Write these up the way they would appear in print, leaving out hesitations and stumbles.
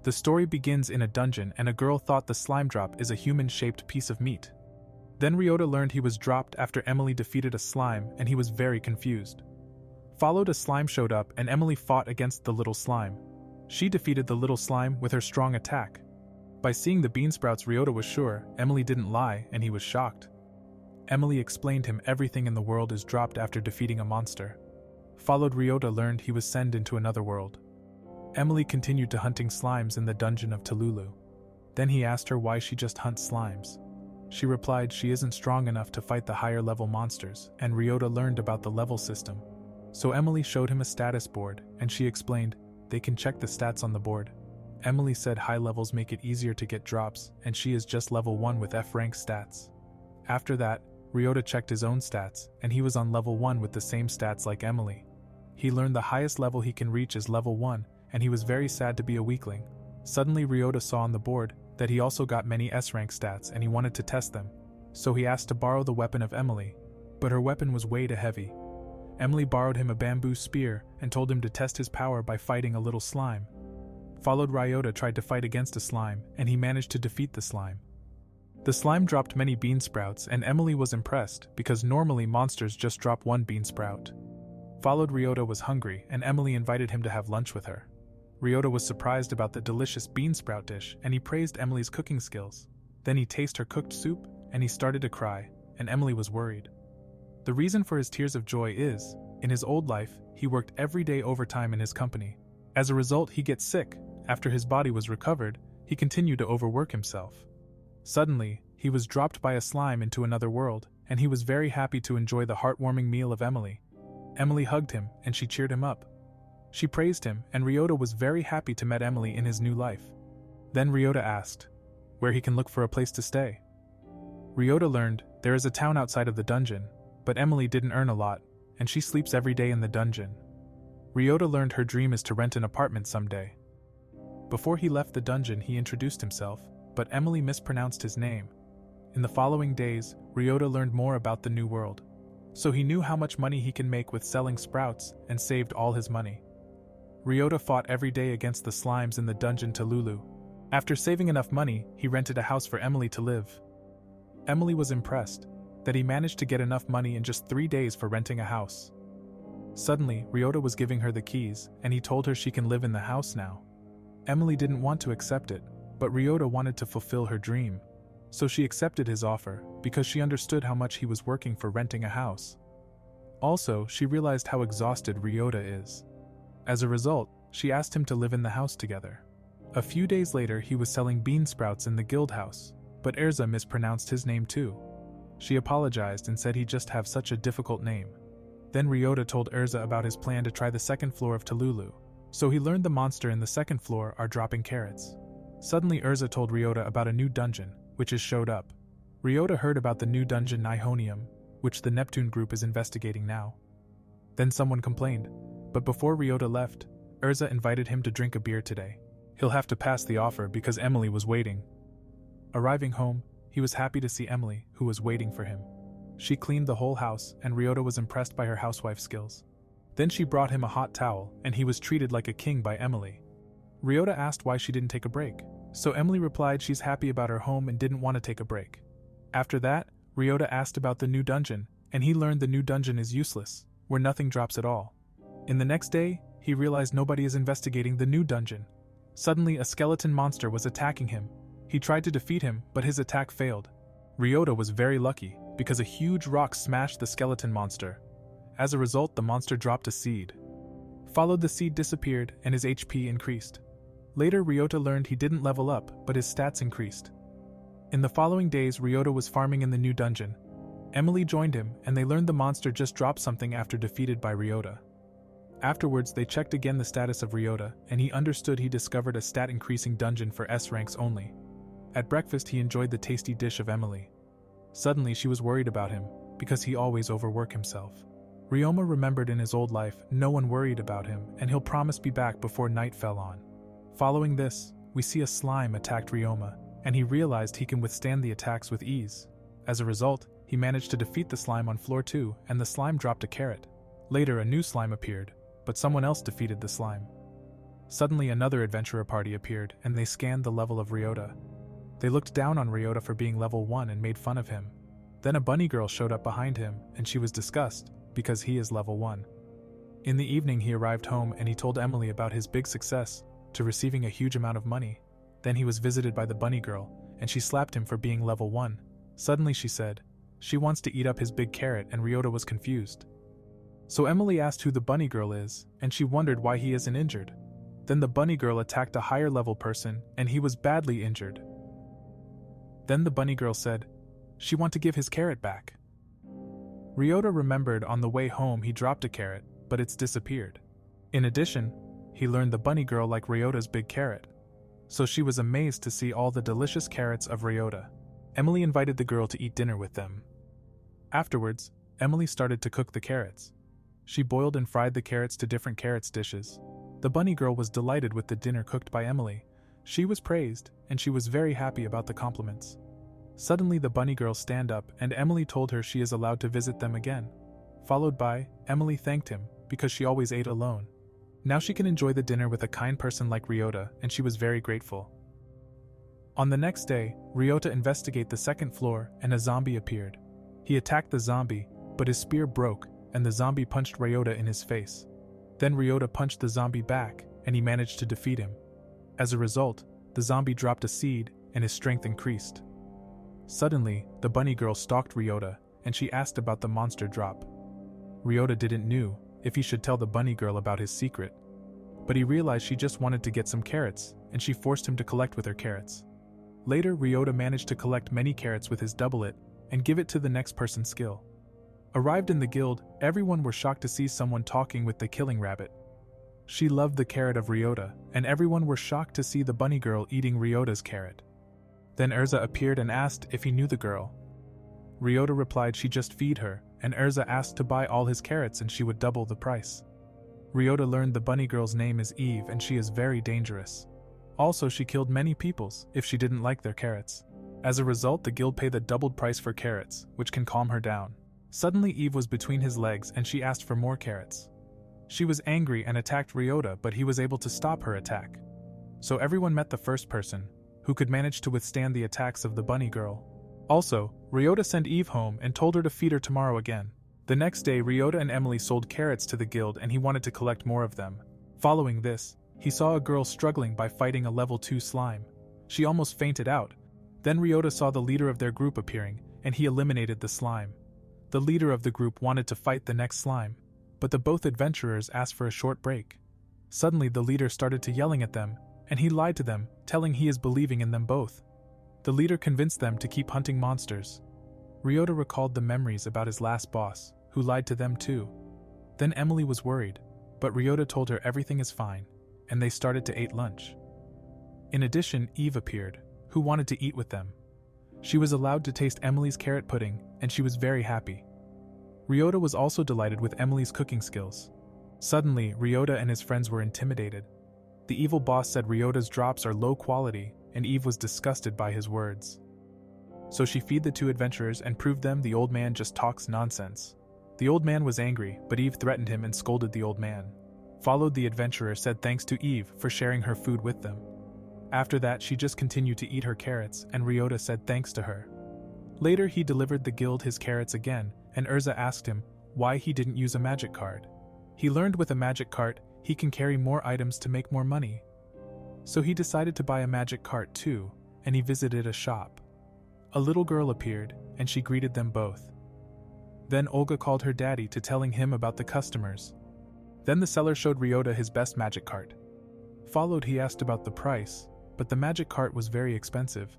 The story begins in a dungeon and a girl thought the slime drop is a human-shaped piece of meat. Then Ryota learned he was dropped after Emily defeated a slime and he was very confused. Followed a slime showed up and Emily fought against the little slime. She defeated the little slime with her strong attack. By seeing the bean sprouts, Ryota was sure Emily didn't lie and he was shocked. Emily explained him everything in the world is dropped after defeating a monster. Followed Ryota learned he was sent into another world. Emily continued to hunting slimes in the dungeon of Tululu. Then he asked her why she just hunts slimes. She replied she isn't strong enough to fight the higher level monsters, and Ryota learned about the level system. So Emily showed him a status board, and she explained, they can check the stats on the board. Emily said high levels make it easier to get drops, and she is just level 1 with F rank stats. After that, Ryota checked his own stats, and he was on level 1 with the same stats like Emily. He learned the highest level he can reach is level 1, and he was very sad to be a weakling. Suddenly Ryota saw on the board that he also got many S-rank stats and he wanted to test them. So he asked to borrow the weapon of Emily, but her weapon was way too heavy. Emily borrowed him a bamboo spear and told him to test his power by fighting a little slime. Followed Ryota tried to fight against a slime and he managed to defeat the slime. The slime dropped many bean sprouts and Emily was impressed because normally monsters just drop one bean sprout. Followed Ryota was hungry and Emily invited him to have lunch with her. Ryota was surprised about the delicious bean sprout dish and he praised Emily's cooking skills. Then he tasted her cooked soup and he started to cry, and Emily was worried. The reason for his tears of joy is, in his old life, he worked every day overtime in his company. As a result, he gets sick. After his body was recovered, he continued to overwork himself. Suddenly, he was dropped by a slime into another world, and he was very happy to enjoy the heartwarming meal of Emily. Emily hugged him and she cheered him up. She praised him, and Ryota was very happy to meet Emily in his new life. Then Ryota asked where he can look for a place to stay. Ryota learned there is a town outside of the dungeon, but Emily didn't earn a lot, and she sleeps every day in the dungeon. Ryota learned her dream is to rent an apartment someday. Before he left the dungeon, he introduced himself, but Emily mispronounced his name. In the following days, Ryota learned more about the new world. So he knew how much money he can make with selling sprouts and saved all his money. Ryota fought every day against the slimes in the dungeon Tululu. After saving enough money, he rented a house for Emily to live. Emily was impressed that he managed to get enough money in just 3 days for renting a house. Suddenly, Ryota was giving her the keys, and he told her she can live in the house now. Emily didn't want to accept it, but Ryota wanted to fulfill her dream. So she accepted his offer, because she understood how much he was working for renting a house. Also, she realized how exhausted Ryota is. As a result, she asked him to live in the house together. A few days later, he was selling bean sprouts in the guild house, but Erza mispronounced his name too. She apologized and said he just have such a difficult name. Then Ryota told Erza about his plan to try the second floor of Tululu. So he learned the monster in the second floor are dropping carrots. Suddenly Erza told Ryota about a new dungeon, which has showed up. Ryota heard about the new dungeon Nihonium, which the Neptune group is investigating now. Then someone complained, but before Ryota left, Erza invited him to drink a beer today. He'll have to pass the offer because Emily was waiting. Arriving home, he was happy to see Emily, who was waiting for him. She cleaned the whole house and Ryota was impressed by her housewife skills. Then she brought him a hot towel and he was treated like a king by Emily. Ryota asked why she didn't take a break, so Emily replied she's happy about her home and didn't want to take a break. After that, Ryota asked about the new dungeon, and he learned the new dungeon is useless, where nothing drops at all. In the next day, he realized nobody is investigating the new dungeon. Suddenly, a skeleton monster was attacking him. He tried to defeat him, but his attack failed. Ryota was very lucky, because a huge rock smashed the skeleton monster. As a result, the monster dropped a seed. Followed, the seed disappeared, and his HP increased. Later, Ryota learned he didn't level up, but his stats increased. In the following days, Ryota was farming in the new dungeon. Emily joined him, and they learned the monster just dropped something after defeated by Ryota. Afterwards, they checked again the status of Ryota, and he understood he discovered a stat-increasing dungeon for S ranks only. At breakfast, he enjoyed the tasty dish of Emily. Suddenly, she was worried about him, because he always overworked himself. Ryoma remembered in his old life, no one worried about him, and he'll promise be back before night fell on. Following this, we see a slime attacked Ryoma, and he realized he can withstand the attacks with ease. As a result, he managed to defeat the slime on floor 2, and the slime dropped a carrot. Later, a new slime appeared, but someone else defeated the slime. Suddenly another adventurer party appeared and they scanned the level of Ryota. They looked down on Ryota for being level 1 and made fun of him. Then a bunny girl showed up behind him and she was disgusted because he is level 1. In the evening he arrived home and he told Emily about his big success to receiving a huge amount of money. Then he was visited by the bunny girl and she slapped him for being level 1. Suddenly she said she wants to eat up his big carrot and Ryota was confused. So Emily asked who the bunny girl is and she wondered why he isn't injured. Then the bunny girl attacked a higher level person and he was badly injured. Then the bunny girl said she wanted to give his carrot back. Ryota remembered on the way home he dropped a carrot, but it's disappeared. In addition, he learned the bunny girl liked Ryota's big carrot. So she was amazed to see all the delicious carrots of Ryota. Emily invited the girl to eat dinner with them. Afterwards, Emily started to cook the carrots. She boiled and fried the carrots to different carrots dishes. The bunny girl was delighted with the dinner cooked by Emily. She was praised, and she was very happy about the compliments. Suddenly the bunny girl stand up and Emily told her she is allowed to visit them again. Followed by, Emily thanked him, because she always ate alone. Now she can enjoy the dinner with a kind person like Ryota, and she was very grateful. On the next day, Ryota investigated the second floor and a zombie appeared. He attacked the zombie, but his spear broke, and the zombie punched Ryota in his face. Then Ryota punched the zombie back, and he managed to defeat him. As a result, the zombie dropped a seed, and his strength increased. Suddenly, the bunny girl stalked Ryota, and she asked about the monster drop. Ryota didn't know if he should tell the bunny girl about his secret. But he realized she just wanted to get some carrots, and she forced him to collect with her carrots. Later, Ryota managed to collect many carrots with his doublet, and give it to the next person's skill. Arrived in the guild, everyone were shocked to see someone talking with the killing rabbit. She loved the carrot of Ryota, and everyone were shocked to see the bunny girl eating Ryota's carrot. Then Urza appeared and asked if he knew the girl. Ryota replied she just feed her, and Urza asked to buy all his carrots and she would double the price. Ryota learned the bunny girl's name is Eve and she is very dangerous. Also she killed many peoples if she didn't like their carrots. As a result the guild paid the doubled price for carrots, which can calm her down. Suddenly Eve was between his legs and she asked for more carrots. She was angry and attacked Ryota, but he was able to stop her attack. So everyone met the first person, who could manage to withstand the attacks of the bunny girl. Also, Ryota sent Eve home and told her to feed her tomorrow again. The next day Ryota and Emily sold carrots to the guild and he wanted to collect more of them. Following this, he saw a girl struggling by fighting a level 2 slime. She almost fainted out. Then Ryota saw the leader of their group appearing, and he eliminated the slime. The leader of the group wanted to fight the next slime, but the both adventurers asked for a short break. Suddenly the leader started to yelling at them, and he lied to them, telling he is believing in them both. The leader convinced them to keep hunting monsters. Ryota recalled the memories about his last boss, who lied to them too. Then Emily was worried, but Ryota told her everything is fine, and they started to eat lunch. In addition, Eve appeared, who wanted to eat with them. She was allowed to taste Emily's carrot pudding, and she was very happy. Ryota was also delighted with Emily's cooking skills. Suddenly, Ryota and his friends were intimidated. The evil boss said Ryota's drops are low quality, and Eve was disgusted by his words. So she fed the two adventurers and proved them the old man just talks nonsense. The old man was angry, but Eve threatened him and scolded the old man. Followed the adventurer said thanks to Eve for sharing her food with them. After that she just continued to eat her carrots and Ryota said thanks to her. Later he delivered the guild his carrots again, and Urza asked him why he didn't use a magic card. He learned with a magic cart he can carry more items to make more money. So he decided to buy a magic cart too, and he visited a shop. A little girl appeared, and she greeted them both. Then Olga called her daddy to telling him about the customers. Then the seller showed Ryota his best magic cart. Followed he asked about the price, but the magic cart was very expensive.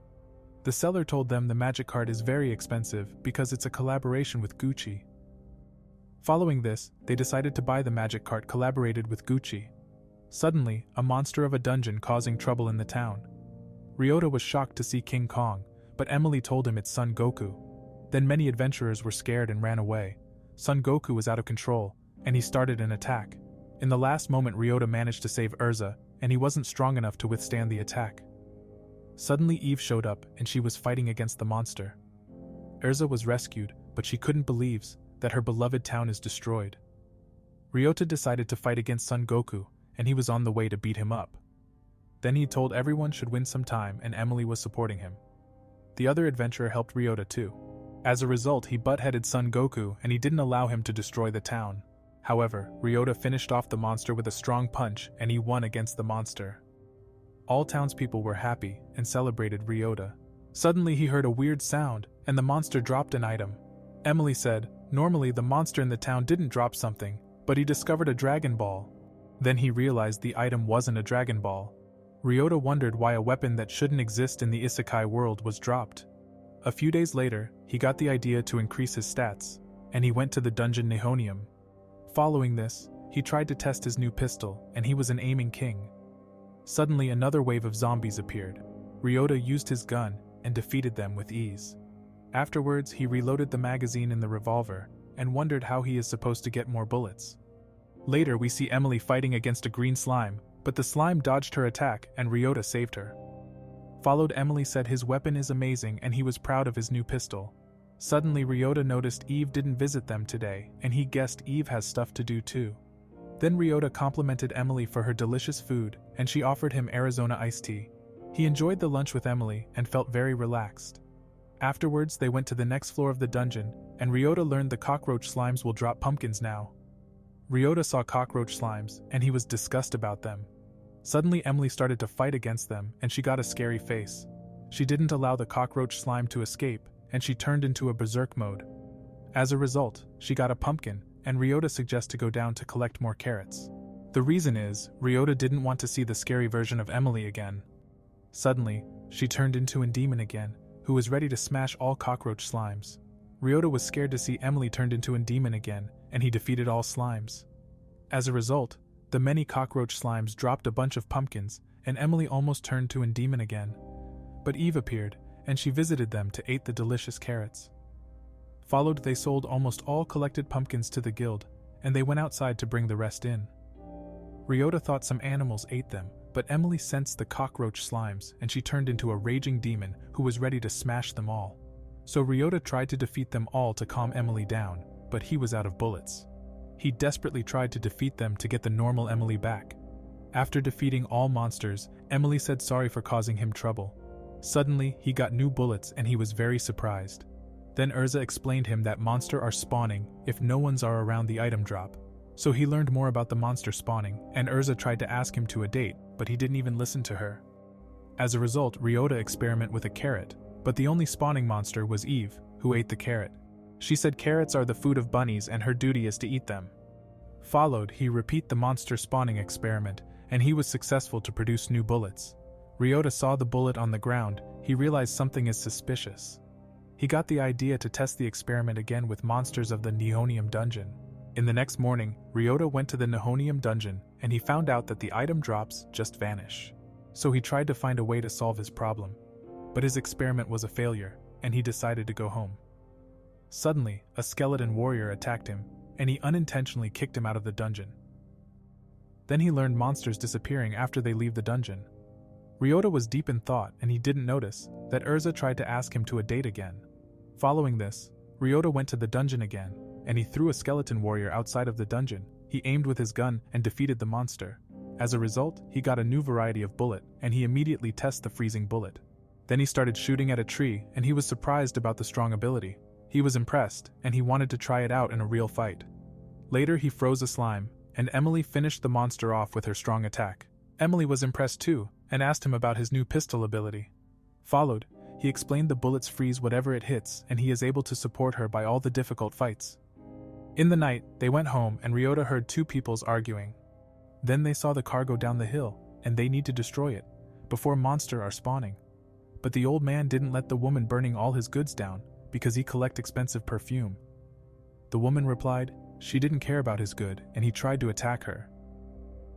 The seller told them the magic cart is very expensive because it's a collaboration with Gucci. Following this, they decided to buy the magic cart collaborated with Gucci. Suddenly, a monster of a dungeon causing trouble in the town. Ryota was shocked to see King Kong, but Emily told him it's Son Goku. Then many adventurers were scared and ran away. Son Goku was out of control, and he started an attack. In the last moment Ryota managed to save Urza, and he wasn't strong enough to withstand the attack. Suddenly Eve showed up, and she was fighting against the monster. Urza was rescued, but she couldn't believe that her beloved town is destroyed. Ryota decided to fight against Son Goku, and he was on the way to beat him up. Then he told everyone should win some time and Emily was supporting him. The other adventurer helped Ryota too. As a result, he butt-headed Son Goku and he didn't allow him to destroy the town. However, Ryota finished off the monster with a strong punch and he won against the monster. All townspeople were happy and celebrated Ryota. Suddenly he heard a weird sound and the monster dropped an item. Emily said, normally the monster in the town didn't drop something, but he discovered a Dragon Ball. Then he realized the item wasn't a Dragon Ball. Ryota wondered why a weapon that shouldn't exist in the isekai world was dropped. A few days later, he got the idea to increase his stats, and he went to the dungeon Nihonium. Following this, he tried to test his new pistol, and he was an aiming king. Suddenly another wave of zombies appeared. Ryota used his gun and defeated them with ease. Afterwards, he reloaded the magazine in the revolver and wondered how he is supposed to get more bullets. Later, we see Emily fighting against a green slime, but the slime dodged her attack and Ryota saved her. Followed, Emily said his weapon is amazing and he was proud of his new pistol. Suddenly, Ryota noticed Eve didn't visit them today, and he guessed Eve has stuff to do too. Then Ryota complimented Emily for her delicious food, and she offered him Arizona iced tea. He enjoyed the lunch with Emily and felt very relaxed. Afterwards, they went to the next floor of the dungeon, and Ryota learned the cockroach slimes will drop pumpkins now. Ryota saw cockroach slimes, and he was disgusted about them. Suddenly, Emily started to fight against them, and she got a scary face. She didn't allow the cockroach slime to escape, and she turned into a berserk mode. As a result, she got a pumpkin, and Ryota suggests to go down to collect more carrots. The reason is, Ryota didn't want to see the scary version of Emily again. Suddenly, she turned into a demon again, who was ready to smash all cockroach slimes. Ryota was scared to see Emily turned into a demon again, and he defeated all slimes. As a result, the many cockroach slimes dropped a bunch of pumpkins, and Emily almost turned to a demon again. But Eve appeared, and she visited them to eat the delicious carrots. Followed, they sold almost all collected pumpkins to the guild, and they went outside to bring the rest in. Ryota thought some animals ate them, but Emily sensed the cockroach slimes, and she turned into a raging demon who was ready to smash them all. So Ryota tried to defeat them all to calm Emily down, but he was out of bullets. He desperately tried to defeat them to get the normal Emily back. After defeating all monsters, Emily said sorry for causing him trouble. Suddenly, he got new bullets and he was very surprised. Then Urza explained him that monsters are spawning if no ones are around the item drop. So he learned more about the monster spawning, and Urza tried to ask him to a date, but he didn't even listen to her. As a result, Ryota experimented with a carrot, but the only spawning monster was Eve, who ate the carrot. She said carrots are the food of bunnies and her duty is to eat them. Followed, he repeat the monster spawning experiment, and he was successful to produce new bullets. Ryota saw the bullet on the ground, he realized something is suspicious. He got the idea to test the experiment again with monsters of the Nihonium dungeon. In the next morning, Ryota went to the Nihonium dungeon, and he found out that the item drops just vanish. So he tried to find a way to solve his problem. But his experiment was a failure, and he decided to go home. Suddenly, a skeleton warrior attacked him, and he unintentionally kicked him out of the dungeon. Then he learned monsters disappearing after they leave the dungeon. Ryota was deep in thought and he didn't notice that Urza tried to ask him to a date again. Following this, Ryota went to the dungeon again, and he threw a skeleton warrior outside of the dungeon. He aimed with his gun and defeated the monster. As a result, he got a new variety of bullet, and he immediately tested the freezing bullet. Then he started shooting at a tree, and he was surprised about the strong ability. He was impressed, and he wanted to try it out in a real fight. Later, he froze a slime, and Emily finished the monster off with her strong attack. Emily was impressed too, and asked him about his new pistol ability. Followed, he explained the bullets freeze whatever it hits, and he is able to support her by all the difficult fights. In the night, they went home, and Ryota heard two peoples arguing. Then they saw the car go down the hill, and they need to destroy it, before monsters are spawning. But the old man didn't let the woman burning all his goods down, because he collect expensive perfume. The woman replied, she didn't care about his good, and he tried to attack her.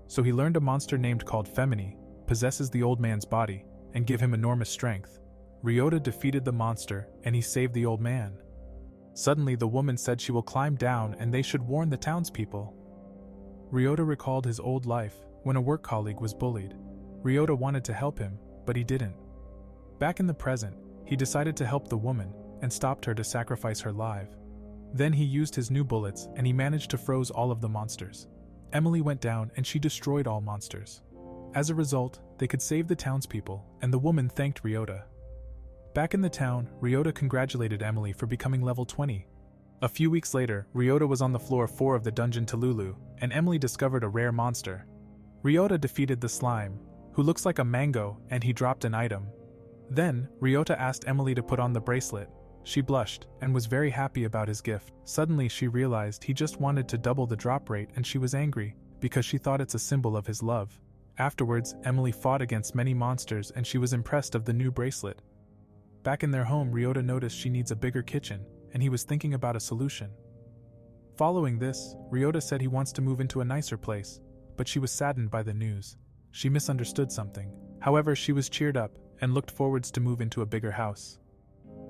So he learned a monster named called Femini, possesses the old man's body, and give him enormous strength. Ryota defeated the monster, and he saved the old man. Suddenly the woman said she will climb down and they should warn the townspeople. Ryota recalled his old life, when a work colleague was bullied. Ryota wanted to help him, but he didn't. Back in the present, he decided to help the woman, and stopped her to sacrifice her life. Then he used his new bullets, and he managed to froze all of the monsters. Emily went down and she destroyed all monsters. As a result, they could save the townspeople, and the woman thanked Ryota. Back in the town, Ryota congratulated Emily for becoming level 20. A few weeks later, Ryota was on the floor 4 of the dungeon Tululu, and Emily discovered a rare monster. Ryota defeated the slime, who looks like a mango, and he dropped an item. Then, Ryota asked Emily to put on the bracelet. She blushed, and was very happy about his gift. Suddenly she realized he just wanted to double the drop rate and she was angry, because she thought it's a symbol of his love. Afterwards, Emily fought against many monsters and she was impressed of the new bracelet. Back in their home, Ryota noticed she needs a bigger kitchen, and he was thinking about a solution. Following this, Ryota said he wants to move into a nicer place, but she was saddened by the news. She misunderstood something. However, she was cheered up and looked forwards to move into a bigger house.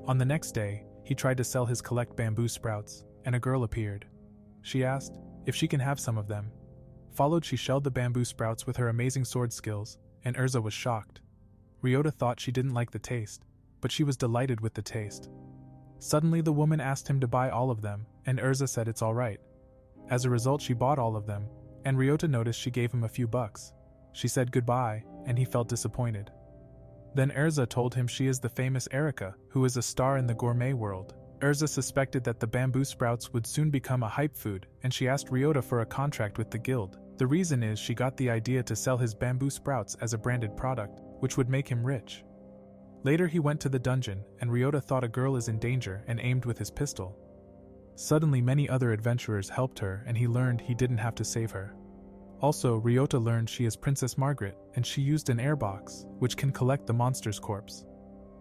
On the next day, he tried to sell his collect bamboo sprouts, and a girl appeared. She asked if she can have some of them. Followed, she shelled the bamboo sprouts with her amazing sword skills, and Urza was shocked. Ryota thought she didn't like the taste, but she was delighted with the taste. Suddenly the woman asked him to buy all of them, and Urza said it's alright. As a result, she bought all of them, and Ryota noticed she gave him a few bucks. She said goodbye, and he felt disappointed. Then Urza told him she is the famous Erika, who is a star in the gourmet world. Urza suspected that the bamboo sprouts would soon become a hype food, and she asked Ryota for a contract with the guild. The reason is she got the idea to sell his bamboo sprouts as a branded product, which would make him rich. Later he went to the dungeon, and Ryota thought a girl is in danger and aimed with his pistol. Suddenly many other adventurers helped her and he learned he didn't have to save her. Also, Ryota learned she is Princess Margaret, and she used an air box, which can collect the monster's corpse.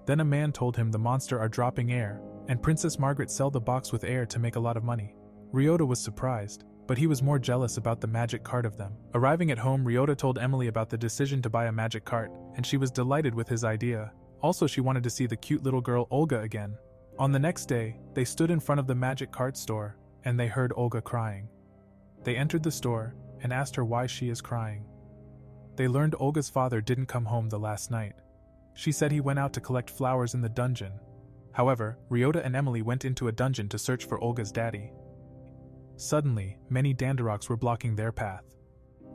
Then a man told him the monster are dropping air, and Princess Margaret sell the box with air to make a lot of money. Ryota was surprised, but he was more jealous about the magic cart of them. Arriving at home, Ryota told Emily about the decision to buy a magic cart, and she was delighted with his idea. Also, she wanted to see the cute little girl Olga again. On the next day, they stood in front of the magic cart store, and they heard Olga crying. They entered the store, and asked her why she is crying. They learned Olga's father didn't come home the last night. She said he went out to collect flowers in the dungeon. However, Ryota and Emily went into a dungeon to search for Olga's daddy. Suddenly, many Dandaroks were blocking their path.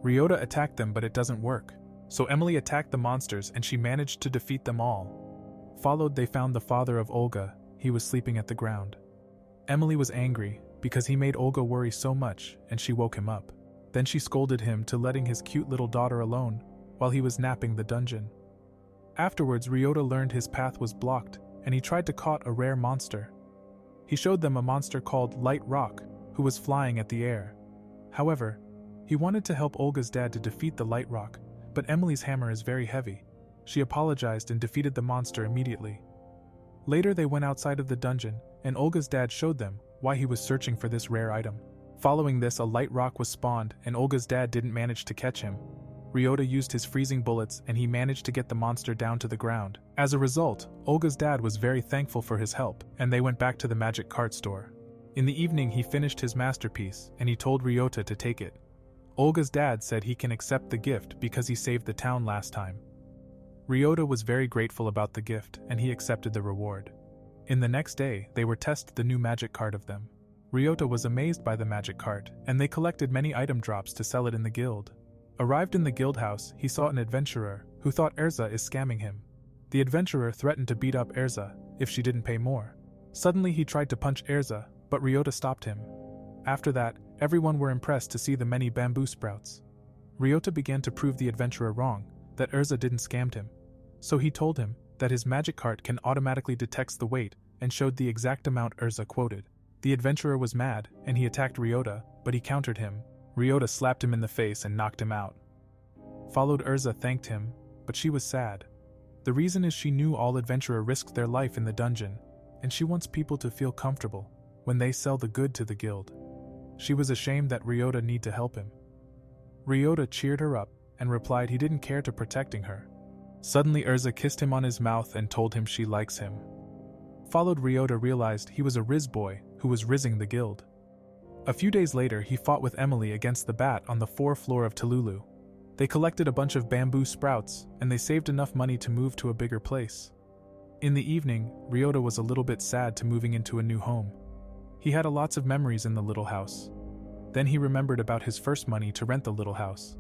Ryota attacked them, but it doesn't work. So Emily attacked the monsters and she managed to defeat them all. Followed, they found the father of Olga. He was sleeping at the ground. Emily was angry because he made Olga worry so much, and she woke him up. Then she scolded him to letting his cute little daughter alone while he was napping the dungeon. Afterwards, Ryota learned his path was blocked, and he tried to caught a rare monster. He showed them a monster called Light Rock, who was flying at the air. However, he wanted to help Olga's dad to defeat the Light Rock, but Emily's hammer is very heavy. She apologized and defeated the monster immediately. Later they went outside of the dungeon, and Olga's dad showed them why he was searching for this rare item. Following this, a light rock was spawned, and Olga's dad didn't manage to catch him. Ryota used his freezing bullets and he managed to get the monster down to the ground. As a result, Olga's dad was very thankful for his help, and they went back to the magic cart store. In the evening he finished his masterpiece, and he told Ryota to take it. Olga's dad said he can accept the gift because he saved the town last time. Ryota was very grateful about the gift, and he accepted the reward. In the next day, they were tested the new magic cart of them. Ryota was amazed by the magic cart, and they collected many item drops to sell it in the guild. Arrived in the guild house, he saw an adventurer who thought Urza is scamming him. The adventurer threatened to beat up Urza if she didn't pay more. Suddenly he tried to punch Urza, but Ryota stopped him. After that, everyone were impressed to see the many bamboo sprouts. Ryota began to prove the adventurer wrong, that Urza didn't scam him. So he told him that his magic cart can automatically detect the weight and showed the exact amount Urza quoted. The adventurer was mad, and he attacked Ryota, but he countered him. Ryota slapped him in the face and knocked him out. Followed, Urza thanked him, but she was sad. The reason is she knew all adventurer risked their life in the dungeon, and she wants people to feel comfortable when they sell the good to the guild. She was ashamed that Ryota need to help him. Ryota cheered her up and replied he didn't care to protecting her. Suddenly Urza kissed him on his mouth and told him she likes him. Followed, Ryota realized he was a Riz boy who was rizzing the guild. A few days later he fought with Emily against the bat on the 4th floor of Tululu. They collected a bunch of bamboo sprouts, and they saved enough money to move to a bigger place. In the evening, Ryota was a little bit sad to moving into a new home. He had lots of memories in the little house. Then he remembered about his first money to rent the little house.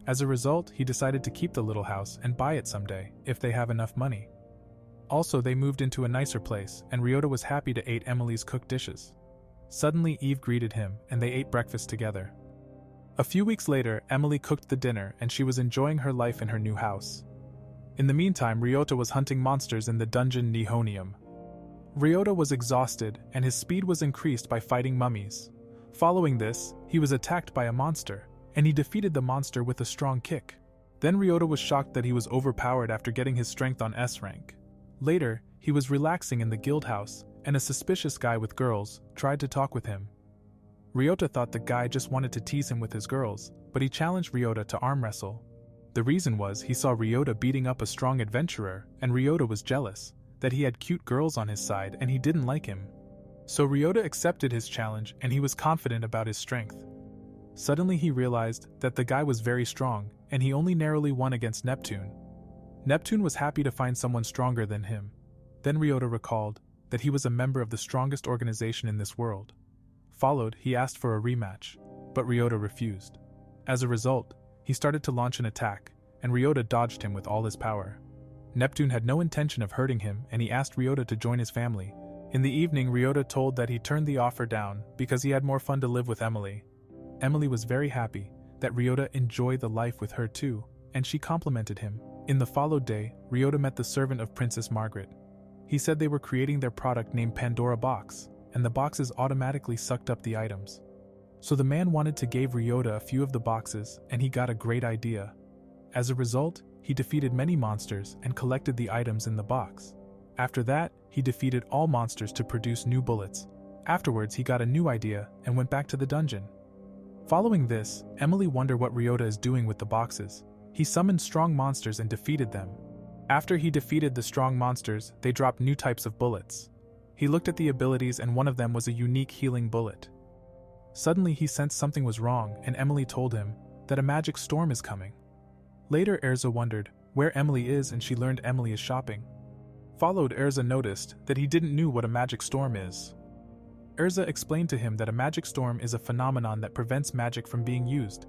As a result, he decided to keep the little house and buy it someday, if they have enough money. Also, they moved into a nicer place, and Ryota was happy to eat Emily's cooked dishes. Suddenly, Eve greeted him, and they ate breakfast together. A few weeks later, Emily cooked the dinner, and she was enjoying her life in her new house. In the meantime, Ryota was hunting monsters in the dungeon Nihonium. Ryota was exhausted, and his speed was increased by fighting mummies. Following this, he was attacked by a monster, and he defeated the monster with a strong kick. Then Ryota was shocked that he was overpowered after getting his strength on S rank. Later, he was relaxing in the guild house, and a suspicious guy with girls tried to talk with him. Ryota thought the guy just wanted to tease him with his girls, but he challenged Ryota to arm wrestle. The reason was he saw Ryota beating up a strong adventurer, and Ryota was jealous that he had cute girls on his side and he didn't like him. So Ryota accepted his challenge and he was confident about his strength. Suddenly he realized that the guy was very strong, and he only narrowly won against Neptune. Neptune was happy to find someone stronger than him. Then Ryota recalled that he was a member of the strongest organization in this world. Followed, he asked for a rematch, but Ryota refused. As a result, he started to launch an attack, and Ryota dodged him with all his power. Neptune had no intention of hurting him, and he asked Ryota to join his family. In the evening, Ryota told that he turned the offer down because he had more fun to live with Emily. Emily was very happy that Ryota enjoyed the life with her too, and she complimented him. In the followed day, Ryota met the servant of Princess Margaret. He said they were creating their product named Pandora box, and the boxes automatically sucked up the items. So the man wanted to give Ryota a few of the boxes, and he got a great idea. As a result, he defeated many monsters and collected the items in the box. After that, he defeated all monsters to produce new bullets. Afterwards, he got a new idea and went back to the dungeon. Following this, Emily wondered what Ryota is doing with the boxes. He summoned strong monsters and defeated them. After he defeated the strong monsters, they dropped new types of bullets. He looked at the abilities and one of them was a unique healing bullet. Suddenly he sensed something was wrong and Emily told him that a magic storm is coming. Later Erza wondered where Emily is and she learned Emily is shopping. Followed, Erza noticed that he didn't know what a magic storm is. Erza explained to him that a magic storm is a phenomenon that prevents magic from being used.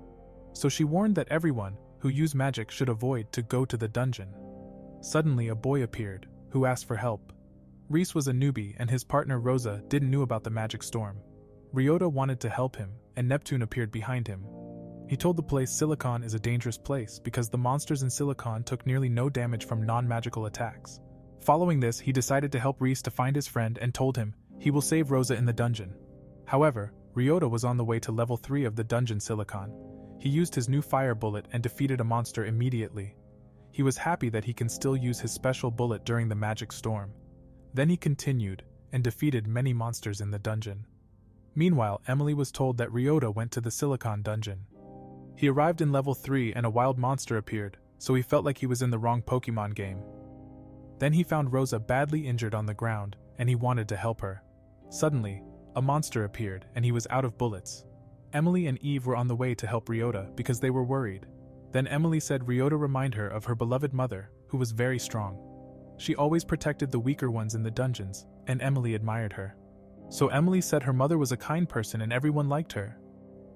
So she warned that everyone who used magic should avoid to go to the dungeon. Suddenly a boy appeared, who asked for help. Reese was a newbie and his partner Rosa didn't know about the magic storm. Ryota wanted to help him, and Neptune appeared behind him. He told the place Silicon is a dangerous place because the monsters in Silicon took nearly no damage from non-magical attacks. Following this, he decided to help Reese to find his friend and told him he will save Rosa in the dungeon. However, Ryota was on the way to level 3 of the dungeon Silicon. He used his new fire bullet and defeated a monster immediately. He was happy that he can still use his special bullet during the magic storm. Then he continued and defeated many monsters in the dungeon. Meanwhile, Emily was told that Ryota went to the Silicon dungeon. He arrived in level 3 and a wild monster appeared, so he felt like he was in the wrong Pokemon game. Then he found Rosa badly injured on the ground, and he wanted to help her. Suddenly, a monster appeared and he was out of bullets. Emily and Eve were on the way to help Ryota because they were worried. Then Emily said Ryota remind her of her beloved mother, who was very strong. She always protected the weaker ones in the dungeons, and Emily admired her. So Emily said her mother was a kind person and everyone liked her.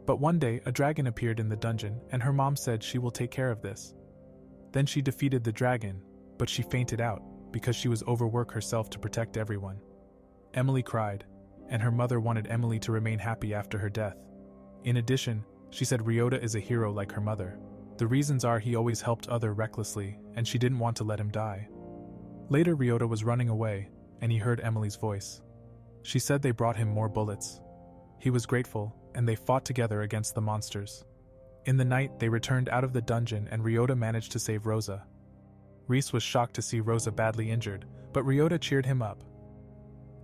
But one day, a dragon appeared in the dungeon, and her mom said she will take care of this. Then she defeated the dragon, but she fainted out because she was overworked herself to protect everyone. Emily cried, and her mother wanted Emily to remain happy after her death. In addition, she said Ryota is a hero like her mother. The reasons are he always helped others recklessly, and she didn't want to let him die. Later Ryota was running away, and he heard Emily's voice. She said they brought him more bullets. He was grateful, and they fought together against the monsters. In the night, they returned out of the dungeon and Ryota managed to save Rosa. Reese was shocked to see Rosa badly injured, but Ryota cheered him up.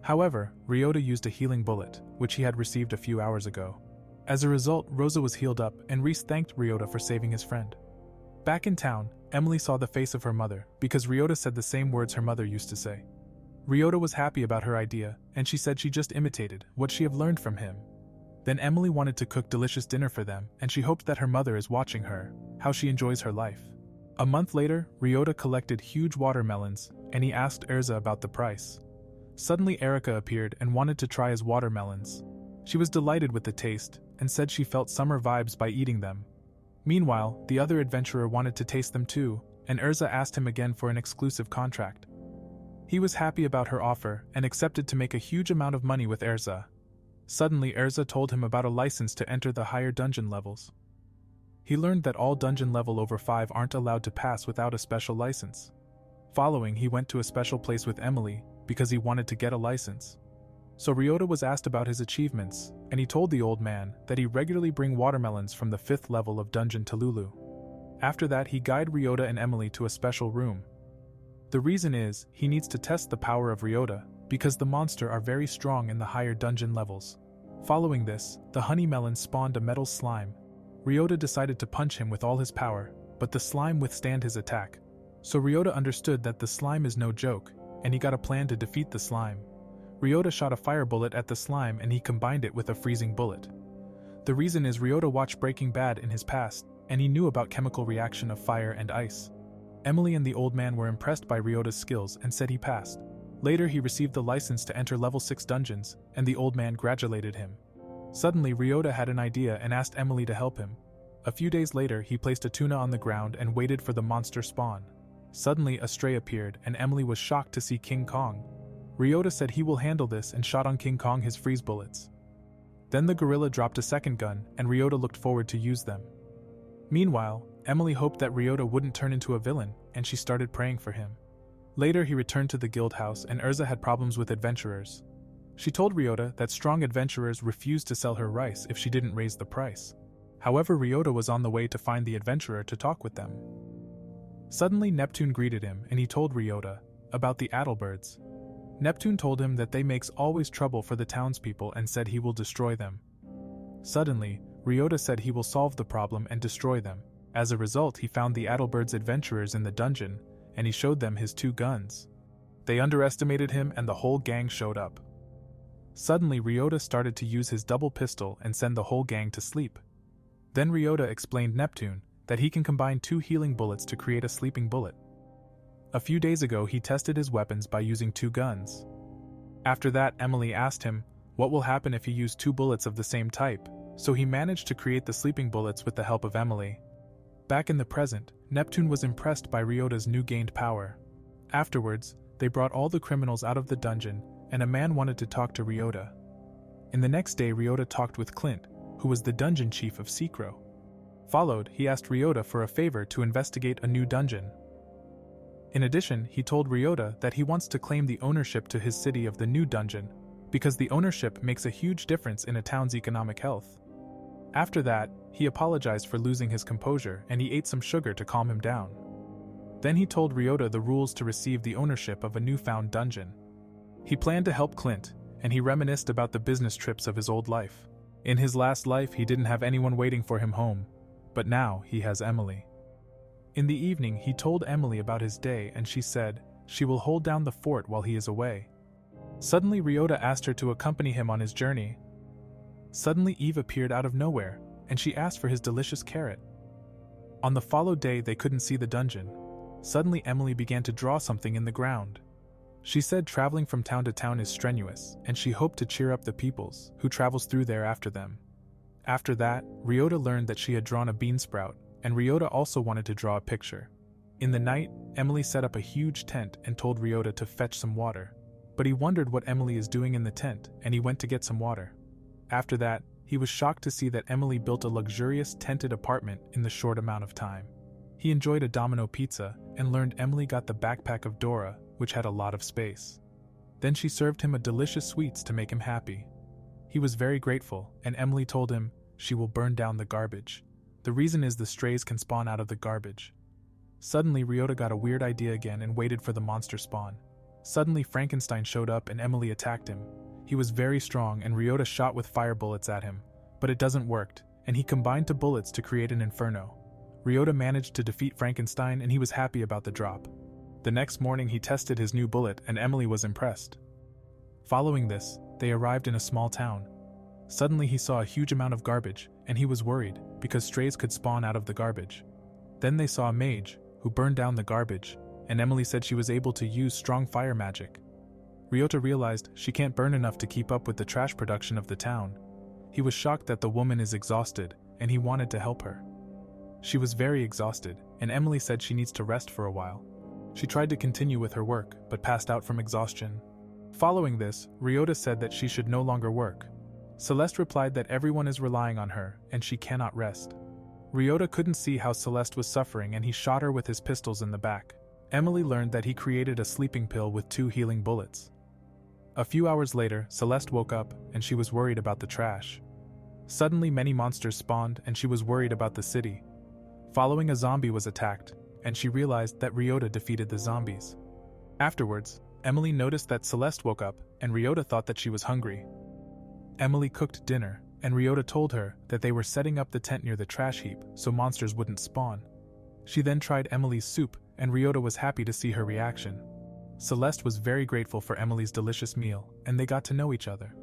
However, Ryota used a healing bullet, which he had received a few hours ago. As a result, Rosa was healed up and Reese thanked Ryota for saving his friend. Back in town, Emily saw the face of her mother because Ryota said the same words her mother used to say. Ryota was happy about her idea, and she said she just imitated what she had learned from him. Then Emily wanted to cook delicious dinner for them, and she hoped that her mother is watching her, how she enjoys her life. A month later, Ryota collected huge watermelons, and he asked Erza about the price. Suddenly Erika appeared and wanted to try his watermelons. She was delighted with the taste, and said she felt summer vibes by eating them. Meanwhile, the other adventurer wanted to taste them too, and Erza asked him again for an exclusive contract. He was happy about her offer and accepted to make a huge amount of money with Erza. Suddenly Erza told him about a license to enter the higher dungeon levels. He learned that all dungeon level over 5 aren't allowed to pass without a special license. Following, he went to a special place with Emily because he wanted to get a license. So Ryota was asked about his achievements, and he told the old man that he regularly bring watermelons from the 5th level of Dungeon to Lulu. After that, he guided Ryota and Emily to a special room. The reason is, he needs to test the power of Ryota, because the monster are very strong in the higher dungeon levels. Following this, the honey melon spawned a metal slime. Ryota decided to punch him with all his power, but the slime withstand his attack. So Ryota understood that the slime is no joke, and he got a plan to defeat the slime. Ryota shot a fire bullet at the slime and he combined it with a freezing bullet. The reason is Ryota watched Breaking Bad in his past, and he knew about chemical reaction of fire and ice. Emily and the old man were impressed by Ryota's skills and said he passed. Later he received the license to enter level 6 dungeons, and the old man congratulated him. Suddenly Ryota had an idea and asked Emily to help him. A few days later he placed a tuna on the ground and waited for the monster spawn. Suddenly a stray appeared and Emily was shocked to see King Kong. Ryota said he will handle this and shot on King Kong his freeze bullets. Then the gorilla dropped a second gun and Ryota looked forward to use them. Meanwhile, Emily hoped that Ryota wouldn't turn into a villain and she started praying for him. Later he returned to the guild house and Erza had problems with adventurers. She told Ryota that strong adventurers refused to sell her rice if she didn't raise the price. However, Ryota was on the way to find the adventurer to talk with them. Suddenly Neptune greeted him and he told Ryota about the Adelbirds. Neptune told him that they makes always trouble for the townspeople and said he will destroy them. Suddenly, Ryota said he will solve the problem and destroy them. As a result, he found the Adelbirds adventurers in the dungeon and he showed them his 2 guns. They underestimated him and the whole gang showed up. Suddenly Ryota started to use his double pistol and send the whole gang to sleep. Then Ryota explained Neptune that he can combine 2 healing bullets to create a sleeping bullet. A few days ago he tested his weapons by using 2 guns. After that, Emily asked him what will happen if he used 2 bullets of the same type, so he managed to create the sleeping bullets with the help of Emily. Back in the present, Neptune was impressed by Ryota's new gained power. Afterwards, they brought all the criminals out of the dungeon and a man wanted to talk to Ryota. In the next day Ryota talked with Clint, who was the dungeon chief of Secro. Followed, he asked Ryota for a favor to investigate a new dungeon. In addition, he told Ryota that he wants to claim the ownership to his city of the new dungeon, because the ownership makes a huge difference in a town's economic health. After that, he apologized for losing his composure and he ate some sugar to calm him down. Then he told Ryota the rules to receive the ownership of a newfound dungeon. He planned to help Clint, and he reminisced about the business trips of his old life. In his last life he didn't have anyone waiting for him home, but now he has Emily. In the evening he told Emily about his day and she said she will hold down the fort while he is away. Suddenly Ryota asked her to accompany him on his journey. Suddenly Eve appeared out of nowhere, and she asked for his delicious carrot. On the followed day they couldn't see the dungeon. Suddenly Emily began to draw something in the ground. She said traveling from town to town is strenuous, and she hoped to cheer up the peoples who travels through there after them. After that, Ryota learned that she had drawn a bean sprout, and Ryota also wanted to draw a picture. In the night, Emily set up a huge tent and told Ryota to fetch some water. But he wondered what Emily is doing in the tent, and he went to get some water. After that, he was shocked to see that Emily built a luxurious tented apartment in the short amount of time. He enjoyed a Domino pizza and learned Emily got the backpack of Dora, which had a lot of space. Then she served him a delicious sweets to make him happy. He was very grateful, and Emily told him she will burn down the garbage. The reason is the strays can spawn out of the garbage. Suddenly Ryota got a weird idea again and waited for the monster spawn. Suddenly Frankenstein showed up and Emily attacked him. He was very strong and Ryota shot with fire bullets at him, but it doesn't work, and he combined the bullets to create an inferno. Ryota managed to defeat Frankenstein and he was happy about the drop. The next morning he tested his new bullet and Emily was impressed. Following this, they arrived in a small town. Suddenly he saw a huge amount of garbage and he was worried because strays could spawn out of the garbage. Then they saw a mage who burned down the garbage, and Emily said she was able to use strong fire magic. Ryota realized she can't burn enough to keep up with the trash production of the town. He was shocked that the woman is exhausted, and he wanted to help her. She was very exhausted, and Emily said she needs to rest for a while. She tried to continue with her work, but passed out from exhaustion. Following this, Ryota said that she should no longer work. Celeste replied that everyone is relying on her, and she cannot rest. Ryota couldn't see how Celeste was suffering, and he shot her with his pistols in the back. Emily learned that he created a sleeping pill with 2 healing bullets. A few hours later, Celeste woke up, and she was worried about the trash. Suddenly many monsters spawned, and she was worried about the city. Following, a zombie was attacked, and she realized that Ryota defeated the zombies. Afterwards, Emily noticed that Celeste woke up, and Ryota thought that she was hungry. Emily cooked dinner, and Ryota told her that they were setting up the tent near the trash heap so monsters wouldn't spawn. She then tried Emily's soup, and Ryota was happy to see her reaction. Celeste was very grateful for Emily's delicious meal, and they got to know each other.